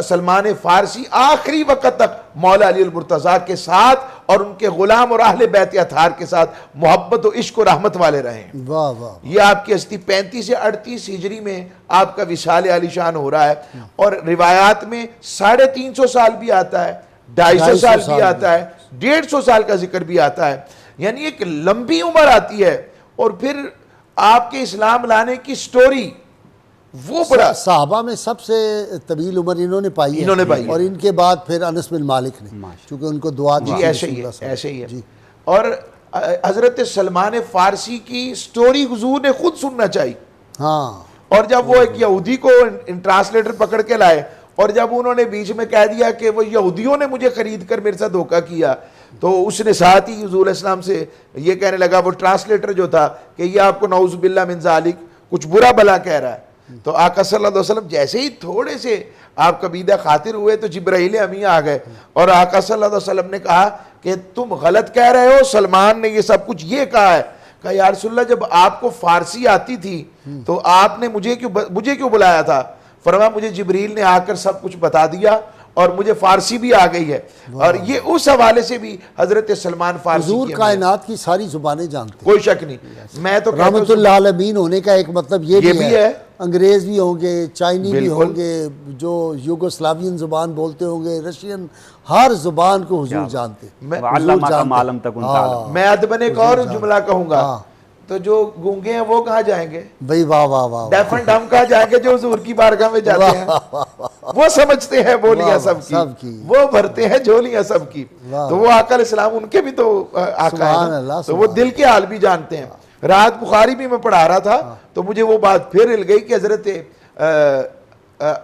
सलमान फारसी आखिरी वक्त तक मौला अली मुर्तज़ा के साथ और उनके गुलाम और अहले बैत अतार के साथ मोहब्बत और इश्क और रहमत वाले रहे हैं। वाह वाह। ये आपकी हस्ती 35 से 38 हिजरी में आपका विशाल आलिशान हो रहा है। और रिवायात में 350 साल भी आता है, 250 साल भी आता है, 150 साल का जिक्र भी आता है। यानी एक लंबी उम्र आती है। और फिर आपके इस्लाम लाने की स्टोरी वो बड़ा साहबा में सबसे तवील उम्र इन्होंने पाई है। इन्होंने पाई है। और इनके बाद फिर अनस बिन मालिक ने, क्योंकि उनको दुआ दी जी थी ऐसे ही रसूलुल्लाह है, सल्लल्लाहु ऐसे ही है। जी। और हजरत सलमान फारसी की स्टोरी हुजूर ने खुद सुनना चाहिए। हाँ। और जब वो एक यहूदी को ट्रांसलेटर पकड़ के लाए और जब उन्होंने बीच में कह दिया कि वो यहूदियों ने मुझे खरीद कर मेरे साथ धोखा किया, तो उसने साथ ही हुजूर इस्लाम से ये कहने लगा, वो ट्रांसलेटर जो था, कि ये आपको नऊज़ बिल्लाह मिन ज़ालिक कुछ बुरा भला कह रहा है। तो आका सल्लल्लाहु अलैहि वसल्लम जैसे ही थोड़े से आप कबीदा खातिर हुए तो जिब्राइल अमीन आ गए और आका सल्लल्लाहु अलैहि वसल्लम ने कहा कि तुम गलत कह रहे हो, सलमान ने ये सब कुछ ये कहा है। कहा या रसूलल्लाह, जब आपको फारसी आती थी तो आपने मुझे क्यों बुलाया था? फरमाया मुझे जिब्रील ने आकर सब कुछ बता दिया और मुझे फारसी भी आ गई है। और ये उस हवाले से भी हजरत सलमान फारसी हुजूर की कायनात की सारी जुबानें जानते हैं। कोई शक नहीं। मैं तो कहता हूं, रहमतुल्लाह अलमीन होने का एक मतलब ये ये भी भी है, है। अंग्रेज भी होंगे, चाइनी भी बिल्कुल। होंगे, जो यूगोस्लावियन जुबान बोलते होंगे, रशियन, हर जुबान को हुजूर जानते हैं। मैं- हुजूर अल्लामा का जानते मालम तक उनका हाँ। आलम। मैं अदब ने एक और जुमला कहूंगा। हाँ। तो जो गूंगे हैं वो कहाँ जाएंगे? भाई वाह वाह वाह। डेफ एंड डम कहाँ जाएंगे? जो हुजूर की बारगाह में जाते हैं। वो समझते हैं बोलियां वाह, वाह, सबकी, सबकी। वो भरते हैं झोलियां सबकी। वाह, तो वो आका इस्लाम उनके भी तो आका सुभान है अल्लाह, ना? तो वो सुभान दिल के हाल भी जानते हैं। रात बुखारी भी मैं पढ़ा रहा था तो मुझे वो बात फिर हिल गई कि हजरत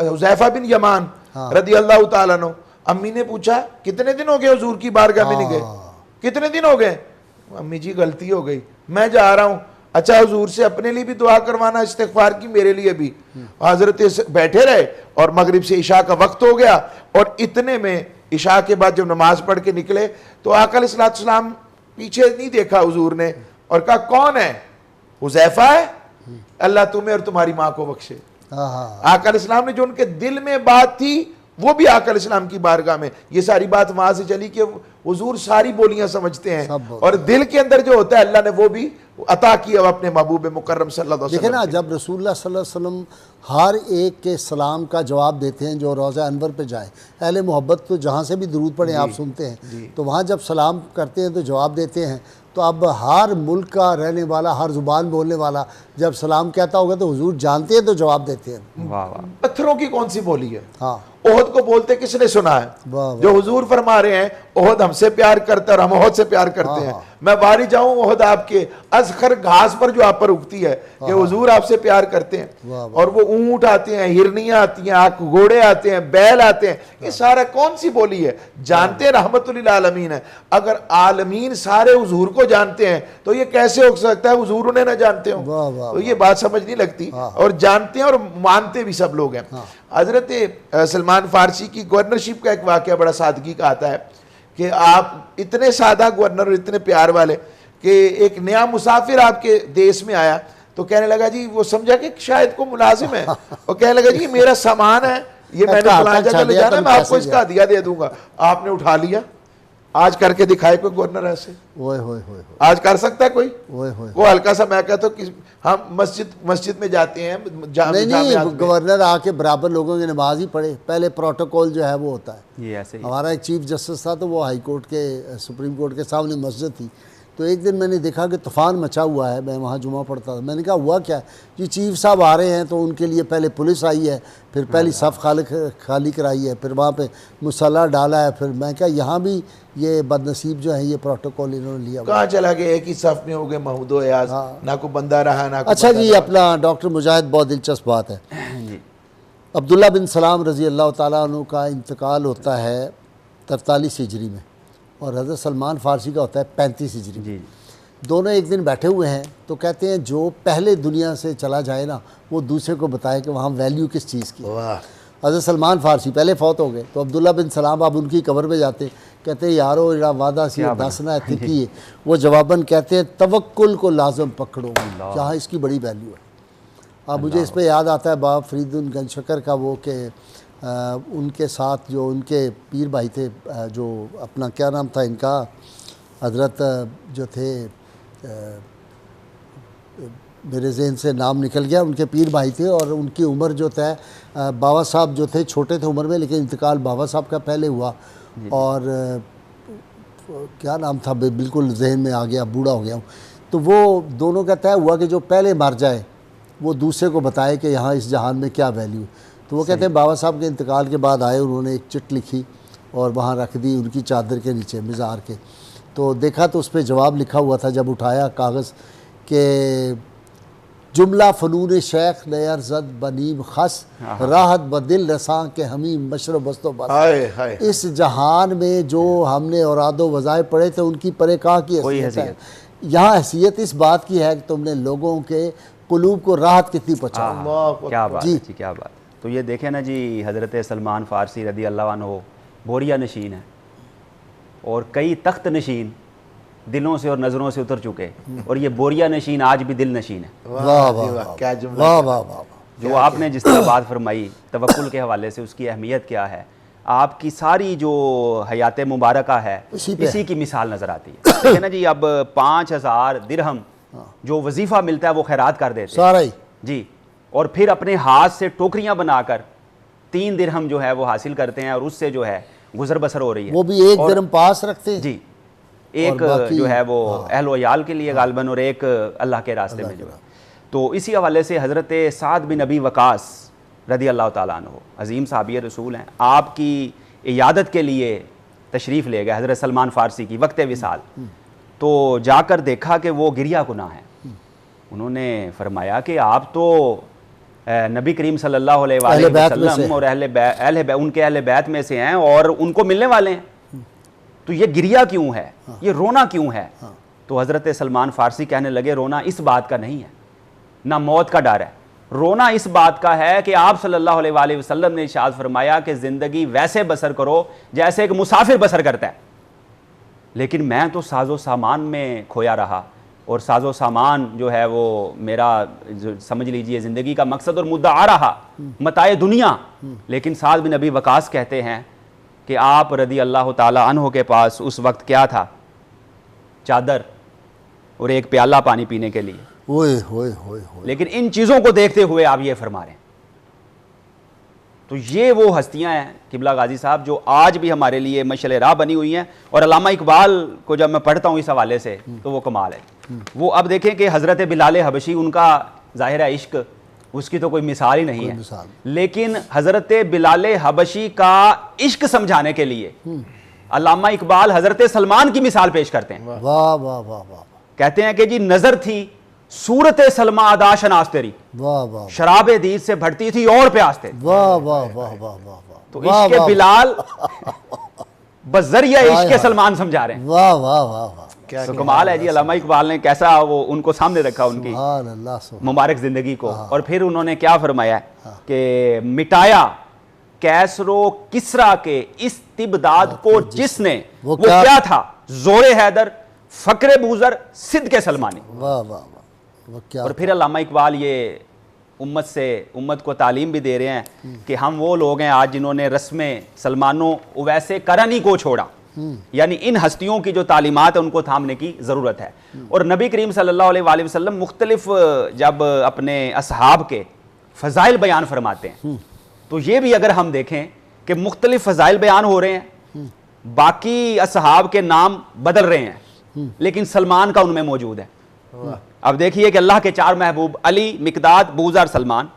हुज़ैफा बिन यमान रदी अल्लाह तआला अन्हु, अम्मी ने पूछा कितने दिन हो गए हुजूर की बारगाह में नहीं गए? कितने दिन हो गए? अम्मी जी गलती हो गई, मैं जा रहा हूं। अच्छा हुजूर से अपने लिए भी दुआ करवाना, इस्तिग़फ़ार की, मेरे लिए भी। हजरत बैठे रहे और मगरिब से इशा का वक्त हो गया और इतने में इशा के बाद जब नमाज पढ़ के निकले तो आका अलैहिस्सलाम पीछे नहीं देखा हुजूर ने और कहा कौन है? हुज़ैफा है, अल्लाह तुम्हें और तुम्हारी माँ को बख्शे। आका अलैहिस्सलाम ने जो उनके दिल में बात थी वो भी आका अलैहिस्सलाम की बारगाह में, ये सारी बात वहां से चली कि हुजूर सारी बोलियां समझते हैं और दिल के अंदर जो होता है अल्लाह ने वो भी अता किया अपने महबूब मुकर्रम सल्लल्लाहु अलैहि देखिए ना, वसल्लम। जब रसूलुल्लाह सल्लल्लाहु अलैहि वसल्लम हर एक के सलाम का जवाब देते हैं जो रोज़ा अनवर पे जाए, अहले मोहब्बत तो जहाँ से भी दरूद पढ़े आप सुनते हैं, तो वहाँ जब सलाम करते हैं तो जवाब देते हैं। तो अब हर मुल्क का रहने वाला, हर ज़ुबान बोलने वाला जब सलाम कहता होगा तो हुजूर जानते हैं तो जवाब देते हैं। वाह वाह। पत्थरों की कौन सी बोली है? हाँ। ओहद को बोलते किसने सुना है? वाह वाह। जो हुजूर फरमा रहे हैं ओहद हमसे प्यार करता है और हम ओहद से प्यार करते हैं। मैं बारी जाऊं ओहद आपके अजखर घास पर जो आप पर उगती है कि हुजूर आपसे प्यार करते हैं। वाह वाह। और वो ऊंट आते हैं, हिरनियां आती हैं, घोड़े आते हैं, बैल आते हैं, ये सारा कौन सी बोली है? जानते हैं रहमतुल लिल आलमीन है। अगर आलमीन सारे हुजूर को जानते हैं तो ये कैसे हो सकता है हुजूर उन्हें ना जानते हो? वाह वाह। तो ये बात समझ नहीं लगती। और जानते हैं और मानते भी सब लोग हैं। हजरत सलमान फारसी की गवर्नरशिप का एक वाकया बड़ा सादगी का आता है कि आप इतने सादा गवर्नर और इतने प्यार वाले कि एक नया मुसाफिर आपके देश में आया तो कहने लगा जी, वो समझा कि शायद को मुलाजिम है और कहने लगा जी मेरा सामान है, ये मैंने फलां जगह ले जाना, मैं आपको इसका हदिया दे दूंगा। आपने उठा लिया। आज करके दिखाए कोई गवर्नर ऐसे? ओए होए होए आज कर सकता है कोई? ओए होए। वो हल्का सा मैं कहता हूँ कि हम मस्जिद में जाते हैं, नहीं, गवर्नर आके बराबर लोगों की नमाज ही पढ़े। पहले प्रोटोकॉल जो है वो होता है। ये ऐसे ही हमारा एक चीफ जस्टिस था तो वो हाई कोर्ट के, सुप्रीम कोर्ट के सामने मस्जिद थी, तो एक दिन मैंने देखा कि तूफ़ान मचा हुआ है, मैं वहाँ जुमा पढ़ता था। मैंने कहा हुआ क्या जी, चीफ साहब आ रहे हैं तो उनके लिए पहले पुलिस आई है, फिर पहली सफ़ खाली कराई है, फिर वहाँ पे मुसल्ला डाला है, फिर मैं क्या यहाँ भी ये बदनसीब जो है ये प्रोटोकॉल इन्होंने लिया। कहाँ चला गया, एक ही सफ में हो गए महमूदो याज, ना को बंदा रहा ना को अच्छा बंदा जी, रहा। अपना डॉक्टर मुजाहिद, बहुत दिलचस्प बात है। जी अब्दुल्ला बिन सलाम रज़ी अल्लाह ताला अन्हु का इंतकाल होता है 43 हिजरी में, और हज़रत सलमान फ़ारसी का होता है 35 हिजरी में। जी दोनों एक दिन बैठे हुए हैं तो कहते हैं जो पहले दुनिया से चला जाए ना, वो दूसरे को बताए कि वहाँ वैल्यू किस चीज़ की है। वाह, हज़रत सलमान फ़ारसी पहले फौत हो गए, तो अब्दुल्ला बिन सलाम अब उनकी कब्र में जाते, कहते हैं यारो इरा वादा सी दसना है थिकी है। वो जवाबन कहते हैं तवक्कुल को लाजम पकड़ो, जहाँ इसकी बड़ी वैल्यू है। अब मुझे इस पे याद आता है बाब फरीदुन गंजशकर का वो कि उनके साथ जो उनके पीर भाई थे, जो अपना क्या नाम था इनका, हजरत जो थे, मेरे जहन से नाम निकल गया, उनके पीर भाई थे, और उनकी उम्र जो था बाबा साहब जो थे छोटे थे उम्र में, लेकिन इंतकाल बाबा साहब का पहले हुआ। और क्या नाम था बिल्कुल जहन में आ गया, बूढ़ा हो गया हूँ। तो वो दोनों का तय हुआ कि जो पहले मर जाए वो दूसरे को बताए कि यहाँ इस जहान में क्या वैल्यू है। तो वो कहते हैं बाबा साहब के इंतकाल के बाद आए, उन्होंने एक चिट लिखी और वहाँ रख दी उनकी चादर के नीचे मज़ार के। तो देखा तो उस पर जवाब लिखा हुआ था, जब उठाया कागज़ के जुमला फ़नून शेख नयर जद बनीम खस राहत बदिल रसां के हमी मशरब बस्तो बस। हाय हाय, इस जहान में जो हमने औरादो वज़ाए पढ़े थे उनकी परे कहाँ की हैसियत है। यहाँ हैसियत इस बात की है कि तुमने लोगों के कुलूब को राहत कितनी पहुँचाई। क्या बात जी। है जी, क्या बात। तो ये देखें ना जी, हज़रत सलमान फ़ारसी रदी अल्लाह अन्हु बोरिया नशीन है, और कई तख्त नशीन दिलों से और नज़रों से उतर चुके, और ये बोरिया नशीन आज भी दिल नशीन है। वाह वाह वाह, क्या जुमला, वाह वाह वाह। जो आपने जिस तरह बात फरमाई तवक्कुल के हवाले से, उसकी अहमियत क्या है, आपकी सारी जो हयात मुबारका है इसी की मिसाल नज़र आती है। देखिए ना जी, अब 5000 दिरहम जो वजीफ़ा मिलता है वो खैरात कर देते सारा ही जी, और फिर अपने हाथ से टोकरियां बनाकर 3 दिरहम जो है वो हासिल करते हैं, और उससे जो है गुजर बसर हो रही है। वो भी एक दिरहम पास रखते हैं जी, एक जो है वो अहलो याल के लिए गालबन, और एक अल्लाह के रास्ते में जो है। तो इसी हवाले से हज़रत साद बिन अबी वकास रदी अल्लाह ताला अन्हु अजीम साहबी रसूल हैं, आपकी इयादत के लिए तशरीफ़ ले गए हज़रत सलमान फ़ारसी की वक्त विसाल। तो जाकर देखा कि वो गिरिया गुनाह है। उन्होंने फरमाया कि आप तो नबी करीम सल्लल्लाहु अलैहि वसल्लम और उनके अहले बैत में से हैं, और उनको मिलने वाले हैं, तो ये गिरिया क्यों है, ये रोना क्यों है। तो हज़रत सलमान फ़ारसी कहने लगे, रोना इस बात का नहीं है, ना मौत का डर है, रोना इस बात का है कि आप सल्लल्लाहु अलैहि वसल्लम ने इरशाद फरमाया कि ज़िंदगी वैसे बसर करो जैसे एक मुसाफिर बसर करता है, लेकिन मैं तो साजो सामान में खोया रहा, और साजो सामान जो है वो मेरा जो समझ लीजिए ज़िंदगी का मकसद और मुद्दा आ रहा, मताए दुनिया। लेकिन साद बिन अबी वकास कहते हैं कि आप रदी अल्लाह ताला अन्हु के पास उस वक्त क्या था, चादर और एक प्याला पानी पीने के लिए। ओए होए होए होए। लेकिन इन चीज़ों को देखते हुए आप ये फरमा रहे हैं। तो ये वो हस्तियां हैं किबला गाजी साहब जो आज भी हमारे लिए मशअल राह बनी हुई हैं। और अल्लामा इकबाल को जब मैं पढ़ता हूँ इस हवाले से तो वो कमाल है। वो अब देखें कि हज़रत बिलाल हबशी, उनका ज़ाहिर है इश्क, उसकी तो कोई मिसाल ही नहीं है, लेकिन हज़रत बिलाल हबशी का इश्क समझाने के लिए अल्लामा इकबाल हज़रत सलमान की मिसाल पेश करते हैं। वाह वाह वाह वाह। कहते हैं कि जी नज़र थी सूरत सलमा अदा शनास तेरी, वाह वाह। शराबे दीद से भरती थी और प्यास तेरी। वाह वाह वाह वाह वाह। तो इश्क बिलाल बजरिया इश्क सलमान समझा रहे हैं। वाह वाह वाह वाह। तो कमाल है जी, अल्लामा इकबाल ने कैसा वो उनको सामने रखा उनकी मुबारक जिंदगी को। और फिर उन्होंने क्या फरमाया कि मिटाया कैसरो किसरा के इस्तिबदाद को जिसने, वो क्या था, जोरे हैदर, फकरे बूजर, सिद्ध के सलमानी। वाह वाह वाह। और फिर अल्लामा इकबाल ये उम्मत को तालीम भी दे रहे हैं कि हम वो लोग हैं आज जिन्होंने रस्में सलमानो वैसे करनी को छोड़ा, यानी इन हस्तियों की जो तालीमात है उनको थामने की ज़रूरत है। और नबी करीम सल्लल्लाहु अलैहि वसल्लम मुख्तलिफ जब अपने असहाब के फ़ज़ाइल बयान फरमाते हैं तो ये भी अगर हम देखें कि मुख्तलिफ फ़ज़ाइल बयान हो रहे हैं, बाकी असहाब के नाम बदल रहे हैं, लेकिन सलमान का उनमें मौजूद है। अब देखिए कि अल्लाह के 4 महबूब अली, मिकदाद, बूज़र, सलमान,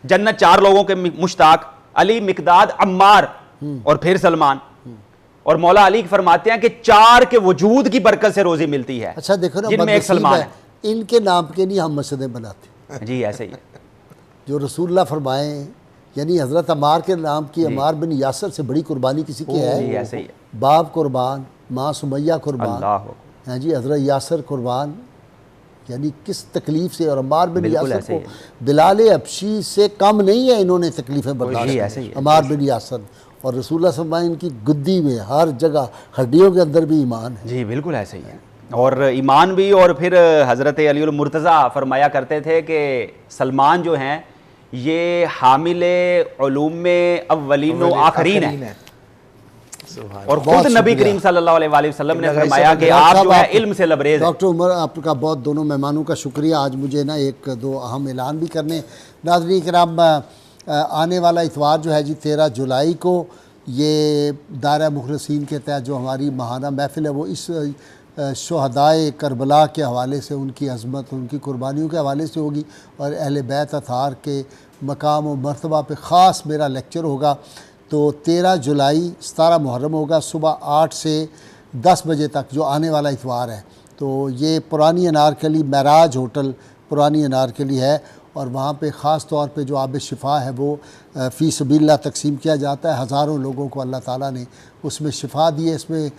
जन्नत 4 लोगों के मुश्ताक, अली, मिकदाद, अम्मार और फिर सलमान। और मौला अली फरमाते हैं कि 4 के वजूद की बरकत से रोजी मिलती है। अच्छा देखो ना, जिनमें एक सलमान है। इनके नाम के नहीं हम मस्जिदें बनाते। जी ऐसे ही है। जो रसूलुल्लाह फरमाए, यानी हज़रत अम्मार के नाम की, अम्मार बिन यासर से बड़ी कुर्बानी किसी की है? जी ऐसे ही है। बाप कुर्बान, माँ सुमैया कुर्बान, अल्लाह। हाँ जी, हज़रत यासर कुर्बान, यानी किस तकलीफ़ से। और अम्मार बिन यासर को बिलाल अबशी से कम नहीं है इन्होंने तकलीफ़ें बर्दाश्त की, अम्मार बिन यासर। और रसूलुल्लाह सल्लल्लाहु अलैहि वसल्लम इनकी गुद्दी में, हर जगह हड्डियों के अंदर भी ईमान है। जी बिल्कुल ऐसे ही है। और ईमान भी। और फिर हज़रत अली उल मुर्तज़ा फरमाया करते थे कि सलमान जो हैं ये हामिले उलूम में अव्वलीन व आखरीन है। और खुद नबी करीम सल्लल्लाहु अलैहि वसल्लम ने फरमाया कि आप जो है इल्म से लबरेज हैं। डॉक्टर उमर, आपका बहुत दोनों मेहमानों का शुक्रिया। आज मुझे ना 1-2 अहम ऐलान भी करने। नाज़रीन किराम, आने वाला इतवार जो है जी 13 जुलाई को, ये दायरा मुखलसीन के तहत जो हमारी माहाना महफिल है वो इस शुहदाए करबला के हवाले से, उनकी अज़मत, उनकी कुर्बानियों के हवाले से होगी। और अहले बैत अतार के मकाम व मर्तबा पे ख़ास मेरा लेक्चर होगा। तो 13 जुलाई 17 मुहर्रम होगा, सुबह 8 से 10 बजे तक, जो आने वाला इतवार है। तो ये पुरानी अनारकली महराज होटल पुरानी अनारकली है, और वहाँ पे ख़ास तौर पे जो आब शिफा है वो फ़ी सबीलिल्लाह तकसीम किया जाता है। हज़ारों लोगों को अल्लाह ताला ने उसमें शिफा दी है। इसमें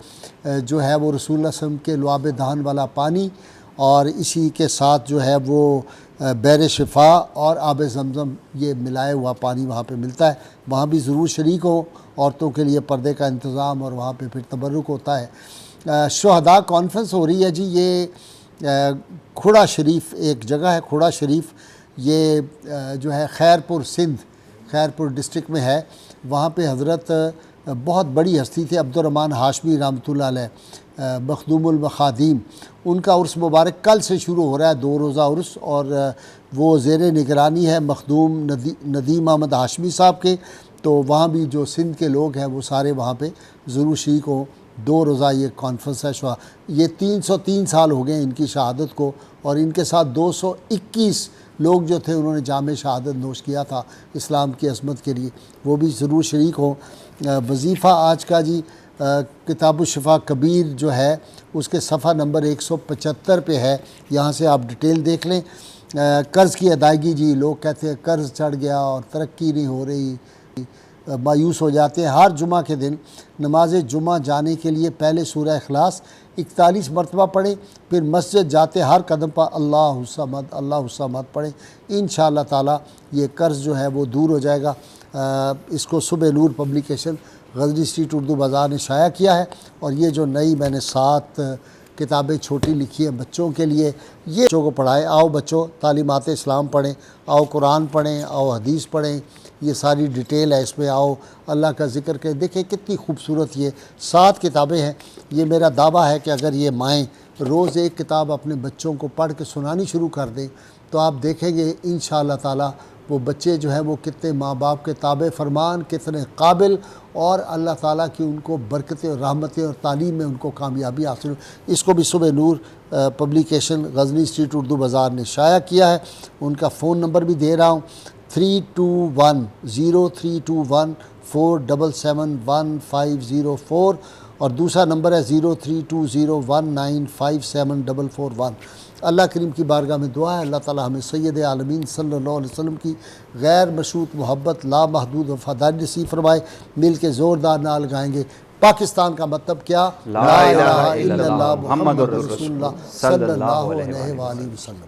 जो है वो रसूलुल्लाह सल्लल्लाहु अलैहि वसल्लम के लुआब दहन वाला पानी, और इसी के साथ जो है वो बैर शिफा और आब ज़मज़म, ये मिलाया हुआ पानी वहाँ पे मिलता है। वहाँ भी ज़रूर शरीक हो। औरतों के लिए पर्दे का इंतज़ाम, और वहाँ पे फिर तबर्रुक होता है। शुहदा कॉन्फ्रेंस हो रही है जी। ये खुड़ा शरीफ एक जगह है, खुड़ा शरीफ, ये जो है खैरपुर सिंध, खैरपुर डिस्ट्रिक्ट में है। वहाँ पे हज़रत बहुत बड़ी हस्ती थे अब्दुर्रहमान हाशमी रहमतुल्लाह अलैह, मखदूमुल मखादीम, उनका उर्स मुबारक कल से शुरू हो रहा है, 2 रोज़ा उर्स। और वो ज़ेर निगरानी है मखदूम नदीम अहमद हाशमी साहब के। तो वहाँ भी जो सिंध के लोग हैं वो सारे वहाँ पे ज़रूर शरीक हों। 2 रोज़ा ये कॉन्फ्रेंस है। ये 303 साल हो गए इनकी शहादत को, और इनके साथ 221 लोग जो थे उन्होंने जाम शहादत नोश किया था इस्लाम की अज़मत के लिए, वो भी ज़रूर शरीक हो। वजीफ़ा आज का जी किताब शिफा कबीर जो है उसके सफ़ा नंबर 175 पे है, यहाँ से आप डिटेल देख लें। कर्ज़ की अदायगी जी, लोग कहते हैं कर्ज़ चढ़ गया और तरक्की नहीं हो रही, मायूस हो जाते हैं। हर जुमा के दिन नमाज जुमा जाने के लिए पहले सूरह इखलास 41 मरतबा पढ़ें, फिर मस्जिद जाते हर कदम पर अल्लाहु समद अल्लाहु समद पढ़ें। इंशाअल्लाह ताला ये कर्ज़ जो है वो दूर हो जाएगा। इसको सुबह नूर पब्लिकेशन गज़नी स्ट्रीट उर्दू बाज़ार ने शाया किया है। और ये जो नई मैंने 7 किताबें छोटी लिखी हैं बच्चों के लिए, ये बच्चों को पढ़ाएं। आओ बच्चों, तालीमात इस्लाम पढ़ें, आओ कुरान पढ़ें, आओ हदीस पढ़ें, ये सारी डिटेल है इसमें। आओ अल्लाह का ज़िक्र करें। देखिए कितनी खूबसूरत ये 7 किताबें हैं। ये मेरा दावा है कि अगर ये माएँ रोज़ एक किताब अपने बच्चों को पढ़ के सुनानी शुरू कर दें तो आप देखेंगे इंशाअल्लाह ताला वो बच्चे जो हैं वो कितने माँ बाप के ताबे फरमान, कितने काबिल, और अल्लाह ताला की उनको बरकतें और रहमतें और तालीम में उनको कामयाबी हासिल। इसको भी सुबह नूर पब्लिकेशन गज़नी स्ट्रीट उर्दू बाज़ार ने शाया किया है। उनका फ़ोन नंबर भी दे रहा हूँ, 321-0321-477-1504, और दूसरा नंबर है 032019574441। अल्लाह करीम की बारगाह में दुआ है अल्लाह ताला हमें सैयद आलमीन सल्लल्लाहु अलैहि वसल्लम की गैर मशरूत मोहब्बत, लामहदूद वफ़ादारी नसीब फरमाए। मिल के ज़ोरदार नाल गाएंगे पाकिस्तान का मतलब क्या, ला इलाहा इल्लल्लाह मुहम्मदुर रसूलुल्लाह सल्लल्लाहु अलैहि वसल्लम।